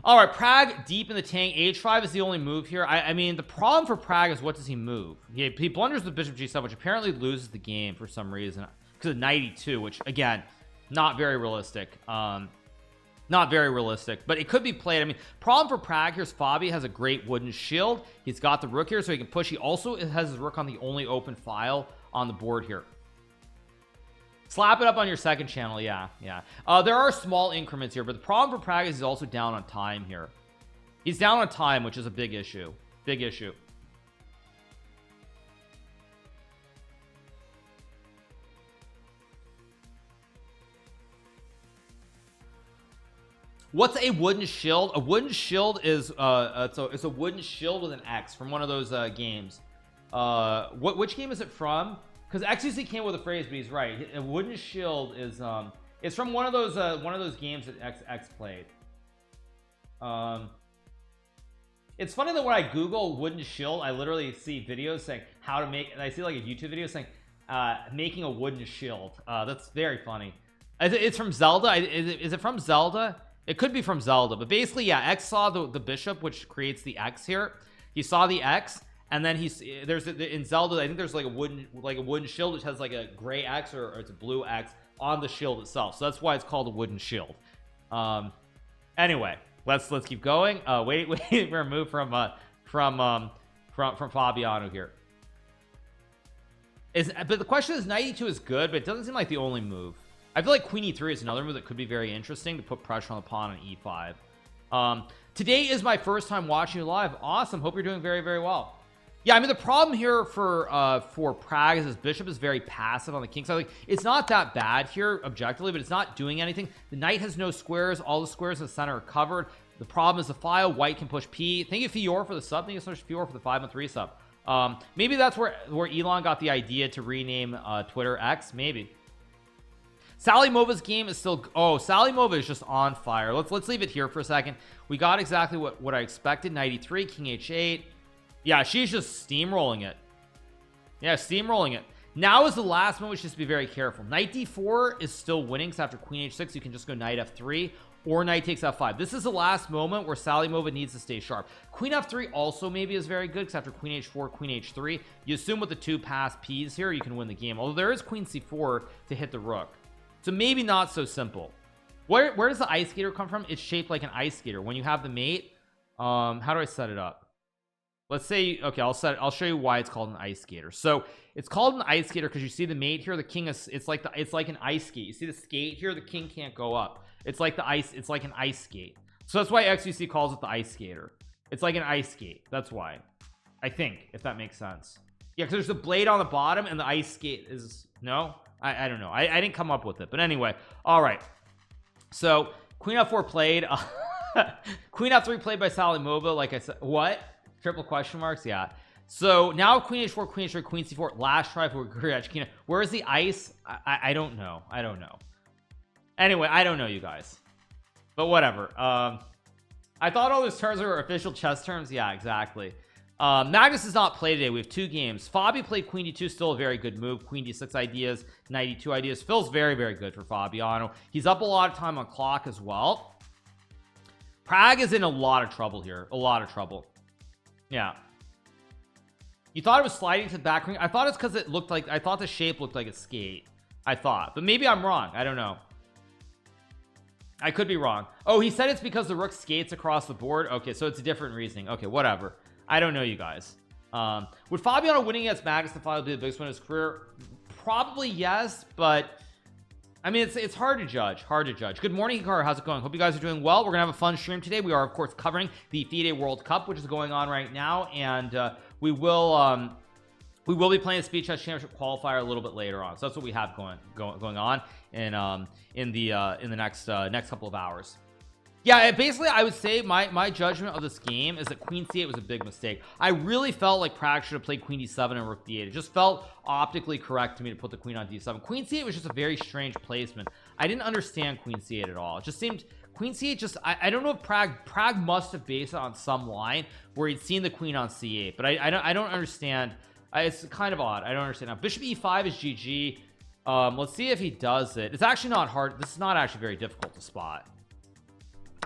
right, Prague deep in the tank. H5 is the only move here. I mean, the problem for Prague is, what does he move? He blunders with bishop g7, which apparently loses the game for some reason, because of knight e2, which again, not very realistic. Not very realistic, but it could be played. I mean, problem for Prague here is Fabi has a great wooden shield. He's got the rook here, so he can push. He also has his rook on the only open file on the board here. Slap it up on your second channel. Yeah. There are small increments here, but the problem for Prague is he's also down on time here. He's down on time, which is a big issue. What's a wooden shield? A wooden shield is it's a wooden shield with an X from one of those games. Which game is it from? Because XQC came with a phrase, but he's right. A wooden shield is it's from one of those games that X played. It's funny that when I Google wooden shield, I literally see videos saying how to make, and I see like a YouTube video saying making a wooden shield. That's very funny. It's from Zelda. Is it from Zelda? It could be from Zelda, but basically, yeah, X saw the bishop, which creates the X here. He saw the X, and then in Zelda, I think there's like a wooden shield which has like a gray X or it's a blue X on the shield itself. So that's why it's called a wooden shield. Anyway, let's keep going. Wait, we're a move from Fabiano here. But the question is, knight e2 is good, but it doesn't seem like the only move. I feel like queen e3 is another move that could be very interesting to put pressure on the pawn on e5. Today is my first time watching you live. Awesome. Hope you're doing very, very well. Yeah, I mean, the problem here for Prague is his bishop is very passive on the king side. Like, it's not that bad here objectively, but it's not doing anything. The knight has no squares. All the squares in the center are covered. The problem is the file. White can push p. Thank you, Fior, for the sub. Thank you so much, Fior, for the 5-3 sub. Maybe that's where Elon got the idea to rename Twitter X. Maybe. Salimova's game is still, oh, Salimova is just on fire. Let's leave it here for a second. We got exactly what I expected. Knight e3, king h8. Yeah, she's just steamrolling it. Yeah, steamrolling it. Now is the last moment. Just be very careful. Knight d4 is still winning, so after queen h6 you can just go knight f3 or knight takes f5. This is the last moment where Salimova needs to stay sharp. Queen f3 also maybe is very good, because after queen h4, queen h3, you assume with the two passed p's here you can win the game, although there is queen c4 to hit the rook, so maybe not so simple. Where does the ice skater come from? It's shaped like an ice skater. When you have the mate, how do I set it up? Let's say, okay, I'll show you why it's called an ice skater. So it's called an ice skater because you see the mate here, the king is, it's like an ice skate. You see the skate here, the king can't go up. It's like it's like an ice skate. So that's why XUC calls it the ice skater. It's like an ice skate. That's why, I think, if that makes sense. Yeah, because there's the blade on the bottom and the ice skate is, no, I don't know. I didn't come up with it, but anyway. All right, so queen f4 played. Queen f3 played by Salimova. Like I said, what? Triple question marks. Yeah, so now queen h4, queen h3, queen c4. Last try for GMHikaru. Where is the ice? I don't know. Anyway, I don't know, you guys, but whatever. I thought all those terms were official chess terms. Yeah, exactly. Magnus does not play today. We have 2 games. Fabi played queen d2, still a very good move. Queen d6 ideas, knight e2 ideas. Feels very, very good for Fabiano. He's up a lot of time on clock as well. Prague is in a lot of trouble here. A lot of trouble. Yeah. You thought it was sliding to the back ring? I thought it's because it looked like, I thought the shape looked like a skate. I thought, but maybe I'm wrong. I don't know. I could be wrong. Oh, he said it's because the rook skates across the board. Okay, so it's a different reasoning. Okay, whatever. I don't know, you guys. Would Fabiano winning against Magnus the final be the biggest win of his career? Probably yes, but I mean, it's hard to judge. Good morning, Hikaru. How's it going? Hope you guys are doing well. We're gonna have a fun stream today. We are, of course, covering the FIDE World Cup, which is going on right now, and we will be playing a Speed Chess Championship qualifier a little bit later on. So that's what we have going on in the next couple of hours. Yeah, basically I would say my judgment of this game is that queen c8 was a big mistake. I really felt like Prague should have played queen d7 and rook d8. It just felt optically correct to me to put the queen on d7. Queen c8 was just a very strange placement. I didn't understand queen c8 at all. It just seemed queen c8 just, I don't know if Prague must have based it on some line where he'd seen the queen on c8, but I don't understand. It's kind of odd. I don't understand. Now bishop e5 is GG. Let's see if he does it. It's actually not hard. This is not actually very difficult to spot.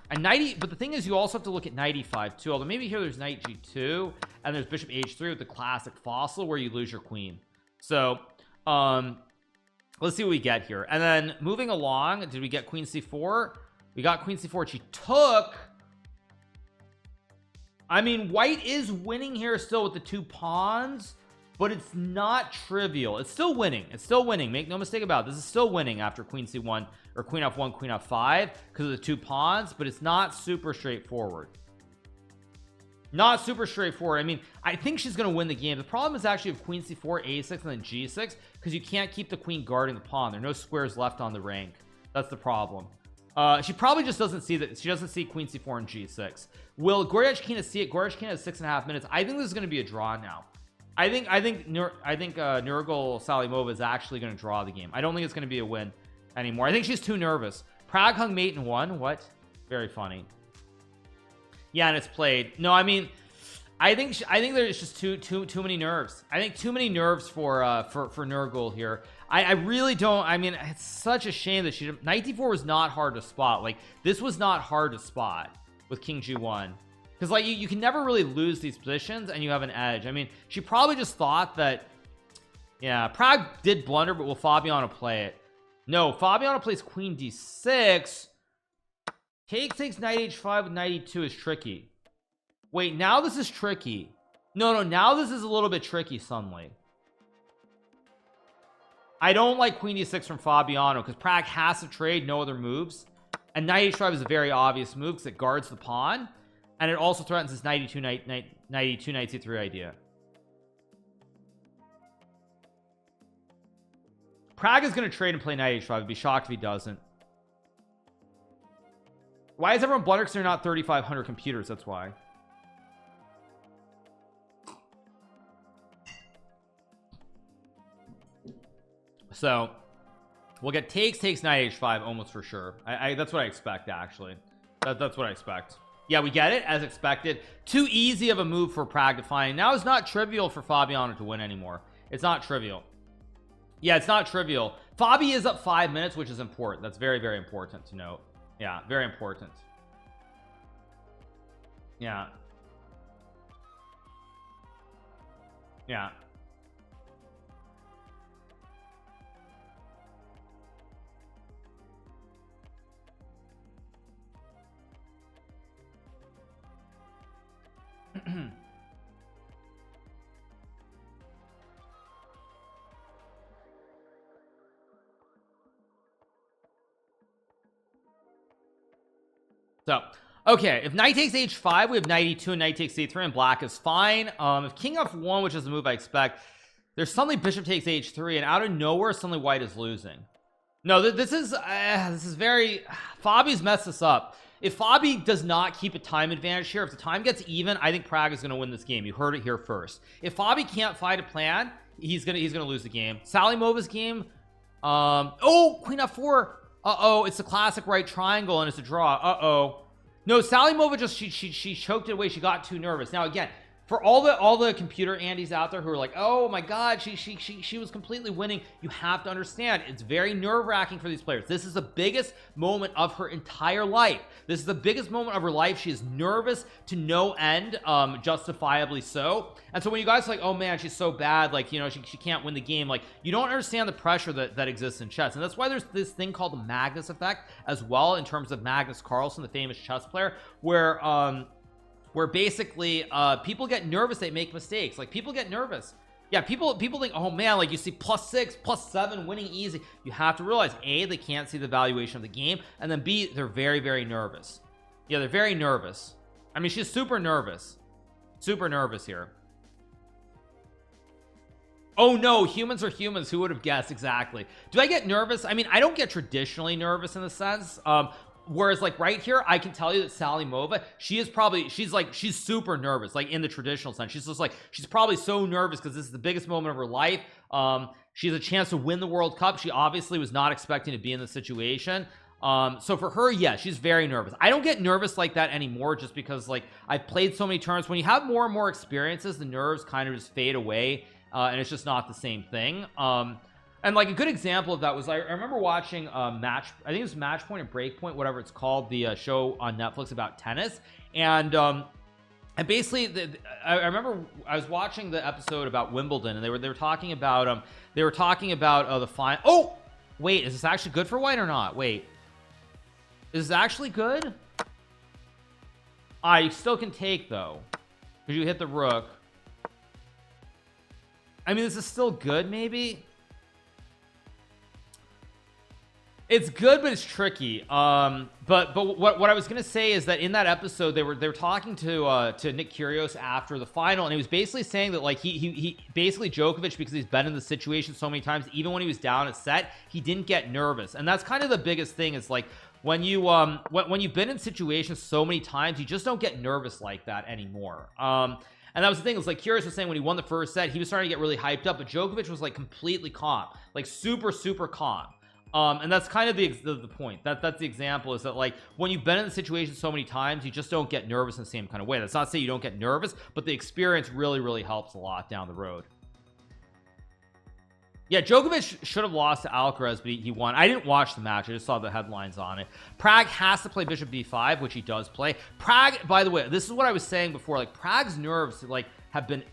And but the thing is, you also have to look at knight e5 too, although maybe here there's knight g2 and there's bishop h3 with the classic fossil where you lose your queen. So let's see what we get here. And then moving along, did we get queen c4? We got queen c4. She took. I mean, white is winning here still with the 2 pawns, but it's not trivial. It's still winning. Make no mistake about it. This is still winning after queen c1 or queen f1, queen f5 because of the 2 pawns, but it's not super straightforward. I mean, I think she's going to win the game. The problem is actually with queen c4, a6, and then g6, because you can't keep the queen guarding the pawn. There are no squares left on the rank. That's the problem. She probably just doesn't see that. She doesn't see queen c4 and g6. Will GMHikaru see it? GMHikaru has 6.5 minutes. I think this is going to be a draw now. I think Nurgal Salimova is actually going to draw the game. I don't think it's going to be a win anymore. I think she's too nervous. Prague hung mate and won. What? Very funny. Yeah, and it's played. No, I mean, I think there's just too many nerves. I think too many nerves for Nurgal here. I really don't. I mean, it's such a shame that knight d4 was not hard to spot. Like, this was not hard to spot with king g1. Because like you can never really lose these positions and you have an edge. I mean, she probably just thought that, yeah, Prague did blunder, but will Fabiano play it? No, Fabiano plays queen d6. Takes knight h5 with knight e2 is tricky. Wait, now this is tricky. No, now this is a little bit tricky suddenly. I don't like queen e6 from Fabiano because Prag has to trade, no other moves, and knight h5 is a very obvious move because it guards the pawn, and it also threatens this knight e2 knight c3 idea. Prag is going to trade and play knight h5. I'd be shocked if he doesn't. Why is everyone blundering? Because they're not 3,500 computers. That's why. So we'll get takes knight h5 almost for sure. That's what I expect, actually. That's what I expect. Yeah, we get it as expected. Too easy of a move for Prag to find. Now it's not trivial for Fabiano to win anymore. It's not trivial. Yeah, it's not trivial. Fabi is up 5 minutes, which is important. That's very, very important to note. Yeah, very important. Yeah. Yeah. So, okay, if knight takes h5, we have knight e2 and knight takes c3, and black is fine. If king f1, which is the move I expect, there's suddenly bishop takes h3, and out of nowhere, suddenly white is losing. No, this is very... Fabi's messed this up. If Fabi does not keep a time advantage here, if the time gets even, I think Prag is going to win this game. You heard it here first. If Fabi can't find a plan, he's gonna lose the game. Salimova's game, oh, queen f4. Uh-oh, it's the classic right triangle and it's a draw. Uh-oh. No, Salimova just she choked it away. She got too nervous. Now again, for all the computer Andys out there who are like, oh my god, she was completely winning, you have to understand it's very nerve-wracking for these players. This is the biggest moment of her entire life. This is the biggest moment of her life. She is nervous to no end, justifiably so. And so when you guys are like, oh man, she's so bad, like, you know, she can't win the game, like, you don't understand the pressure that exists in chess. And that's why there's this thing called the Magnus effect as well, in terms of Magnus Carlsen, the famous chess player, where basically people get nervous, they make mistakes. Like, people get nervous. Yeah, people think, oh man, like, you see +6 +7 winning easy. You have to realize, A, they can't see the valuation of the game, and then B, they're very, very nervous. Yeah, they're very nervous. I mean, she's super nervous here. Oh no, humans are humans. Who would have guessed? Exactly. Do I get nervous? I mean, I don't get traditionally nervous in the sense, whereas like right here, I can tell you that Salimova, she's super nervous, like in the traditional sense. She's just like, she's probably so nervous because this is the biggest moment of her life. She has a chance to win the World Cup. She obviously was not expecting to be in this situation. So for her, yeah, she's very nervous. I don't get nervous like that anymore, just because like I've played so many tournaments. When you have more and more experiences, the nerves kind of just fade away, and it's just not the same thing. And like a good example of that was, I remember watching I think it was Match Point or Break Point, whatever it's called, the show on Netflix about tennis. And basically I remember I was watching the episode about Wimbledon, and they were talking about the final. Oh wait, is this actually good for white or not? Wait, is this actually good? You still can take though, because you hit the rook. I mean, this is still good, maybe. It's good, but it's tricky. But what I was gonna say is that in that episode, they were talking to Nick Kyrgios after the final, and he was basically saying that like he basically Djokovic, because he's been in the situation so many times, even when he was down a set, he didn't get nervous. And that's kind of the biggest thing, is like when you've been in situations so many times, you just don't get nervous like that anymore. And that was the thing. It was like Kyrgios was saying, when he won the first set, he was starting to get really hyped up, but Djokovic was like completely calm, like super calm. And that's kind of the point. That's the example, is that like when you've been in the situation so many times, you just don't get nervous in the same kind of way. That's not to say you don't get nervous, but the experience really helps a lot down the road. Yeah, Djokovic should have lost to Alcaraz, but he won. I didn't watch the match, I just saw the headlines on it. Prag has to play bishop b5, which he does play. Prag, by the way, this is what I was saying before, like Prag's nerves like have been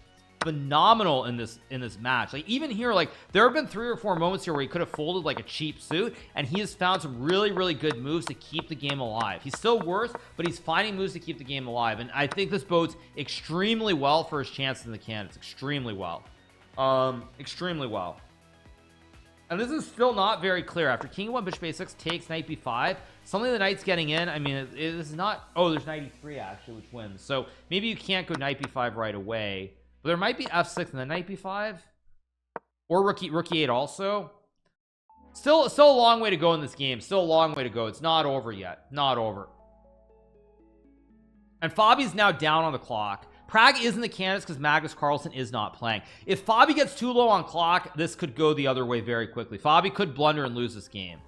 phenomenal in this match. Like even here, like there have been 3 or 4 moments here where he could have folded like a cheap suit, and he has found some really good moves to keep the game alive. He's still worse, but he's finding moves to keep the game alive, and I think this bodes extremely well for his chances in the candidates. Extremely well. And this is still not very clear. After king e1 bishop a6 takes knight b5, suddenly the knight's getting in. I mean, it is not. Oh, there's knight e3 actually, which wins. So maybe you can't go knight b5 right away, but there might be f6 and then knight b5 or rook e8 also. Still a long way to go in this game. Still a long way to go. It's not over yet. Not over. And Fabi's now down on the clock. Prague isn't the candidates because Magnus Carlsen is not playing. If Fabi gets too low on clock, this could go the other way very quickly. Fabi could blunder and lose this game.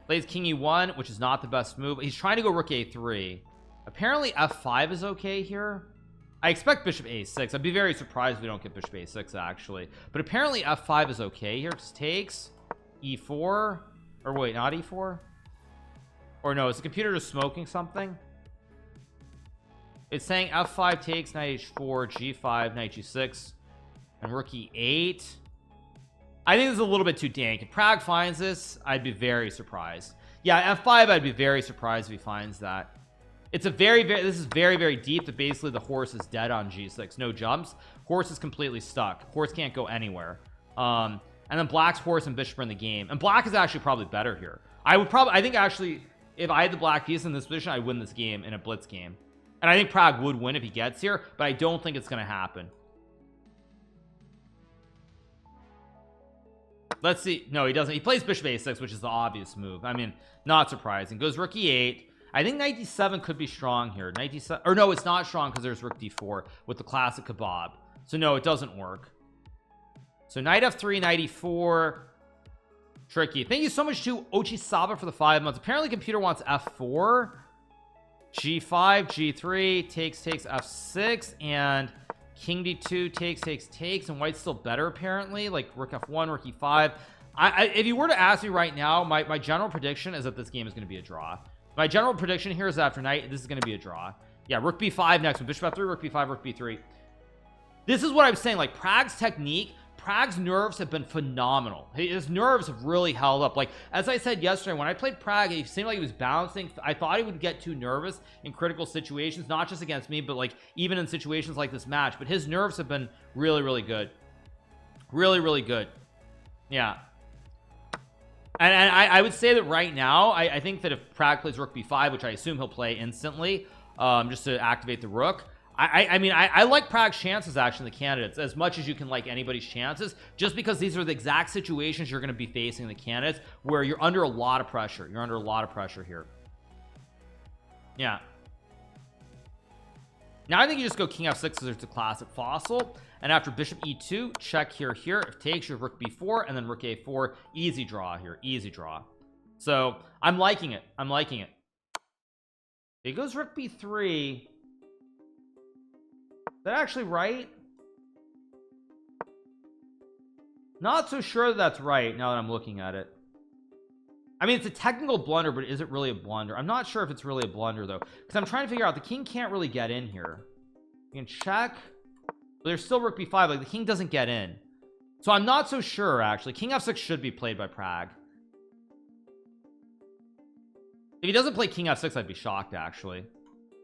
Plays king e1, which is not the best move. He's trying to go rook a3. Apparently f5 is okay here. I expect bishop a6. I'd be very surprised if we don't get bishop a6 actually, but apparently f5 is okay here. Just takes e4, or wait, not e4, or no, is the computer just smoking something? It's saying f5 takes knight h4, g5, knight g6, and rook e8. I think this is a little bit too dank. If Prague finds this, I'd be very surprised. Yeah, f5, I'd be very surprised if he finds that. It's a this is very deep. That basically the horse is dead on g6. No jumps. Horse is completely stuck. Horse can't go anywhere. And then black's horse and bishop are in the game. And black is actually probably better here. I think actually, if I had the black piece in this position, I'd win this game in a blitz game. And I think Prague would win if he gets here, but I don't think it's going to happen. Let's see. No, he doesn't. He plays bishop a6, which is the obvious move. I mean, not surprising. Goes rook e8. I think knight d7 could be strong here. Knight d7, or no, it's not strong because there's rook d4 with the classic kebab. So no, it doesn't work. So knight f3, knight e4. Tricky. Thank you so much to Ochisaba for the 5 months. Apparently computer wants f4. g5, g3, takes f6, and king d2 takes, and white's still better apparently, like rook f1, rook e5. If you were to ask me right now, my general prediction is that this game is going to be a draw. My general prediction here is after knight, this is going to be a draw. Yeah, rook b5 next, with bishop f3, rook b5, rook b3. This is what I'm saying, like Prague's technique, Prague's nerves have been phenomenal. His nerves have really held up. Like, as I said yesterday, when I played Prague, it seemed like he was balancing. I thought he would get too nervous in critical situations, not just against me, but like even in situations like this match. But his nerves have been really good. Really good. Yeah. And I would say that right now, I think that if Prague plays rook b5, which I assume he'll play instantly, just to activate the rook, I mean, I like Prague's chances actually, the candidates, as much as you can like anybody's chances, just because these are the exact situations you're going to be facing the candidates where you're under a lot of pressure. You're under a lot of pressure here. Yeah. Now I think you just go king f6 because there's a classic fossil, and after bishop e2, check here. If takes, your rook b4, and then rook a4. Easy draw here. Easy draw. So I'm liking it. I'm liking it. He goes rook b3. Is that actually right? Not so sure that that's right now that I'm looking at it. I mean, it's a technical blunder, but is it really a blunder? I'm not sure if it's really a blunder though, because I'm trying to figure out the king can't really get in here. You can check, but there's still rook b5. Like the king doesn't get in, so I'm not so sure actually. King f6 should be played by Prague. If he doesn't play king f6, I'd be shocked actually.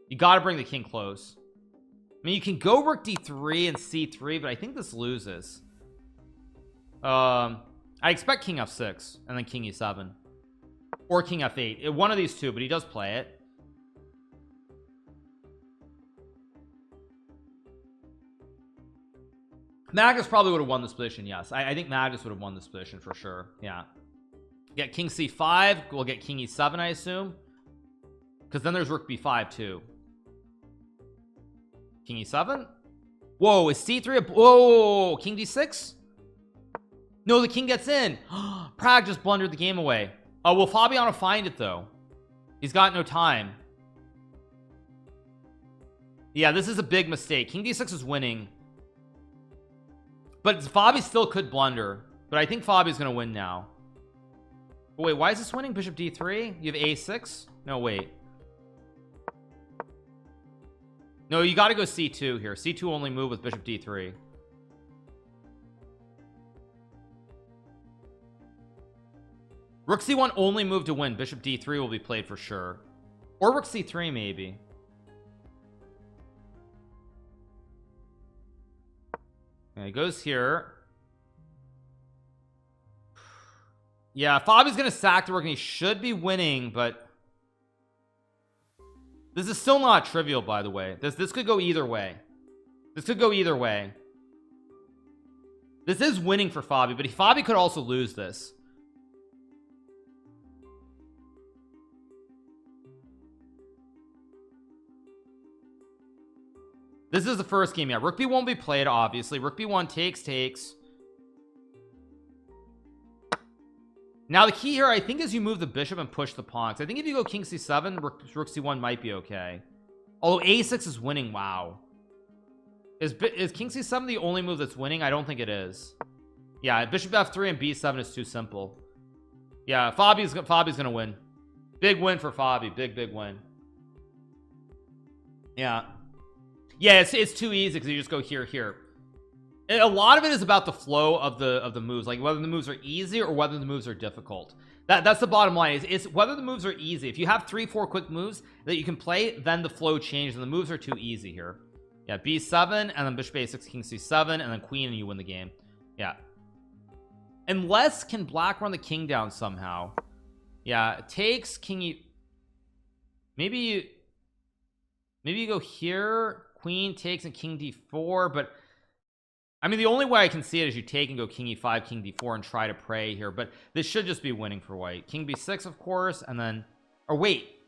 You got to bring the king close. I mean, you can go rook d3 and c3, but I think this loses. I expect king f6 and then king e7 or king f8, one of these two, but he does play it. Magnus probably would have won this position. Yes, I think Magnus would have won this position for sure. Yeah, get king c5, we'll get king e7 I assume, because then there's rook b5 too. King e7. Whoa, is c3 whoa, king d6. No, the king gets in. Prague just blundered the game away. Oh, will Fabiano find it though? He's got no time. Yeah, this is a big mistake. King d6 is winning, but Fabi still could blunder, but I think Fabi's gonna win now. Oh, wait, why is this winning? Bishop d3. You have a6. No, wait. No, you got to go c2 here. C2 only move with bishop d3. Rook c1 only move to win. Bishop d3 will be played for sure, or rook c3 maybe. Okay, he goes here. Yeah, Fabi's gonna sack the rook and he should be winning, but this is still not trivial, by the way. This could go either way. This could go either way. This is winning for Fabi, but Fabi could also lose this. This is the first game. Yeah, rook b won't be played, obviously. Rook b1 takes. Now the key here, I think, is you move the bishop and push the pawn. I think if you go king c7, rook c1 might be okay. Although a6 is winning. Wow. Is king c7 the only move that's winning? I don't think it is. Yeah, bishop f3 and b7 is too simple. Yeah, Fabi's gonna win. Big win for Fabi. Big win. Yeah. Yeah, it's too easy because you just go here. A lot of it is about the flow of the moves, like whether the moves are easy or whether the moves are difficult. That's the bottom line. Is whether the moves are easy. If you have 3-4 quick moves that you can play, then the flow changes and the moves are too easy here. Yeah, b7 and then bishop a6, king c7, and then queen, and you win the game. Yeah. Unless can black run the king down somehow. Yeah, takes king e. Maybe you go here. Queen takes and king d4, but I mean the only way I can see it is you take and go king e5, king d4 and try to pray here, but this should just be winning for white. King b6, of course, and then, or wait,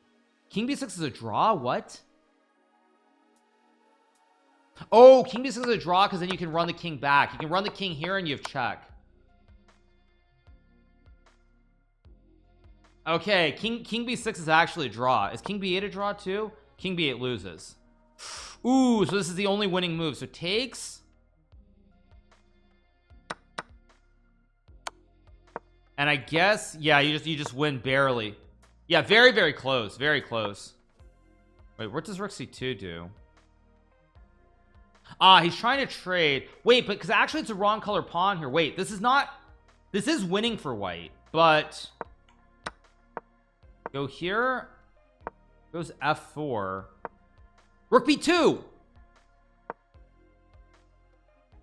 king b6 is a draw. What? Oh, king b6 is a draw because then you can run the king back. You can run the king here and you have check. Okay, king b6 is actually a draw. Is king b8 a draw too? King b8 loses. Ooh, so this is the only winning move. So takes, and I guess, yeah, you just win barely. Yeah, very close, very close. Wait, what does rook c2 do? Ah, he's trying to trade. Wait, but because actually it's a wrong color pawn here. Wait, this is winning for white, but go here, goes f4. Rook b2.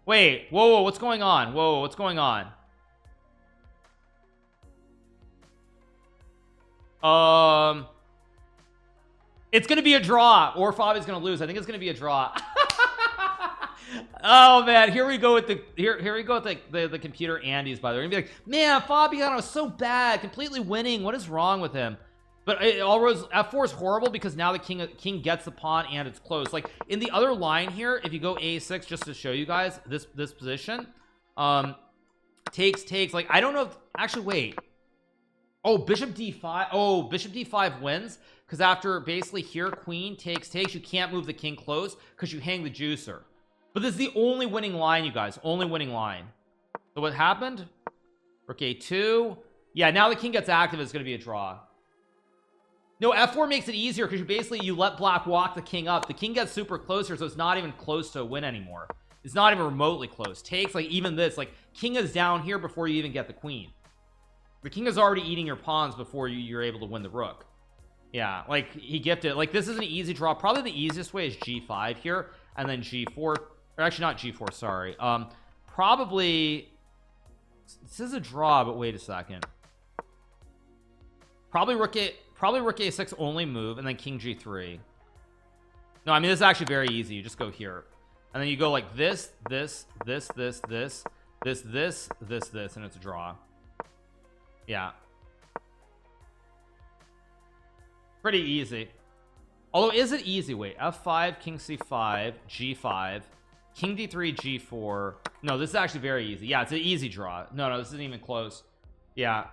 Wait, whoa, what's going on? Whoa, what's going on? It's gonna be a draw, or Fabi's gonna lose. I think it's gonna be a draw. Oh man, here we go with the the computer Andes. By the way, we're gonna be like, man, Fabiano is so bad, completely winning. What is wrong with him? But it all rose. F4 is horrible because now the king gets the pawn and it's close. Like in the other line here, if you go a6, just to show you guys this position, takes. Like I don't know if actually wait. Oh, bishop d5. Oh, bishop d5 wins because after basically here queen takes. You can't move the king close because you hang the juicer. But this is the only winning line, you guys. Only winning line. So what happened? Rook a2. Yeah, now the king gets active. It's going to be a draw. No, f4 makes it easier because you let black walk the king up. The king gets super close here, so it's not even close to a win anymore. It's not even remotely close. Takes, like even this, like king is down here before you even get the queen. The king is already eating your pawns before you're able to win the rook. Yeah, like he gifted. Like this is an easy draw. Probably the easiest way is g5 here, and then g4. Or actually not g4. Sorry. Probably this is a draw, but wait a second. Probably rook a6 only move, and then king g3. No, I mean this is actually very easy. You just go here, and then you go like this, and it's a draw. Yeah, pretty easy. Although, is it easy? Wait, f5, king c5, g5, king d3, g4. No, this is actually very easy. Yeah, it's an easy draw. No, this isn't even close. Yeah,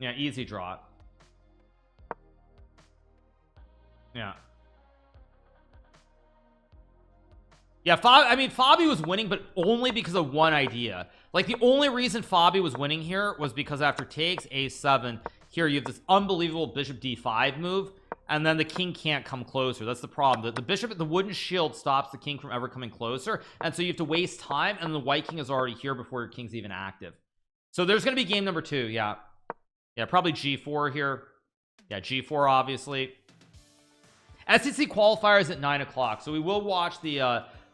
easy draw. Yeah, Fabi was winning, but only because of one idea. Like the only reason Fabi was winning here was because after takes a7, here you have this unbelievable bishop d5 move, and then the king can't come closer. That's the problem. The bishop, the wooden shield stops the king from ever coming closer, and so you have to waste time, and the white king is already here before your king's even active. So there's going to be game number 2. Yeah, probably g4 here. Yeah, g4 obviously. SEC qualifiers at 9 o'clock, so we will watch the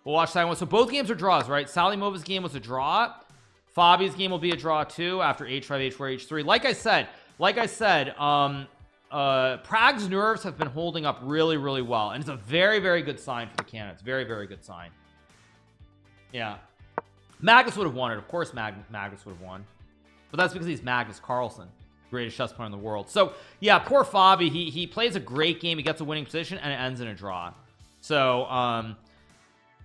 we'll watch that one. So both games are draws, right? Salimova's game was a draw. Fabi's game will be a draw too after h5 h4 h3. Like I said, Prague's nerves have been holding up really well, and it's a very good sign for the candidates. Very good sign. Yeah, Magnus would have won it. Of course Magnus would have won, but that's because he's Magnus Carlsen, greatest chess player in the world. So yeah, poor Fabi, he plays a great game, he gets a winning position, and it ends in a draw. So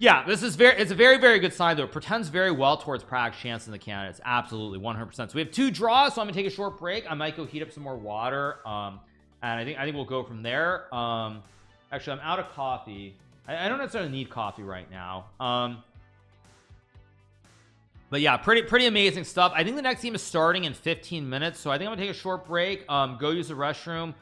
yeah, it's a very good sign though. It portends very well towards Prague's chance in the candidates. Absolutely 100%. So we have 2 draws, so I'm gonna take a short break. I might go heat up some more water, and I think we'll go from there. Actually, I'm out of coffee. I don't necessarily need coffee right now. But yeah, pretty amazing stuff. I think the next game is starting in 15 minutes, so I think I'm gonna take a short break, go use the restroom,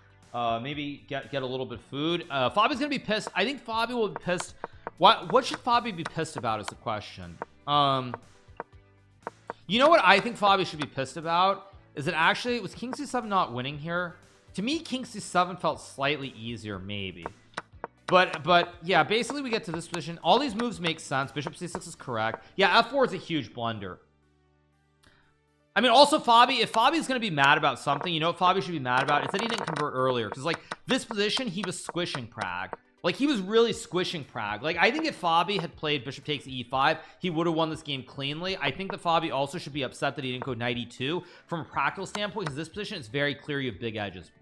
maybe get a little bit of food. Fabi's gonna be pissed. I think Fabi will be pissed. What should Fabi be pissed about is the question. You know what I think Fabi should be pissed about is that actually was King C7 not winning here. To me, King C7 felt slightly easier, maybe. But yeah, basically we get to this position. All these moves make sense. Bishop C6 is correct. Yeah, F4 is a huge blunder. I mean, also Fabi, if Fabi's going to be mad about something, you know what Fabi should be mad about? It's that he didn't convert earlier. Because like this position, he was squishing Prague. Like he was really squishing Prague. Like I think if Fabi had played bishop takes e5, he would have won this game cleanly. I think that Fabi also should be upset that he didn't go knight e2 from a practical standpoint, because this position is very clear you have big edges.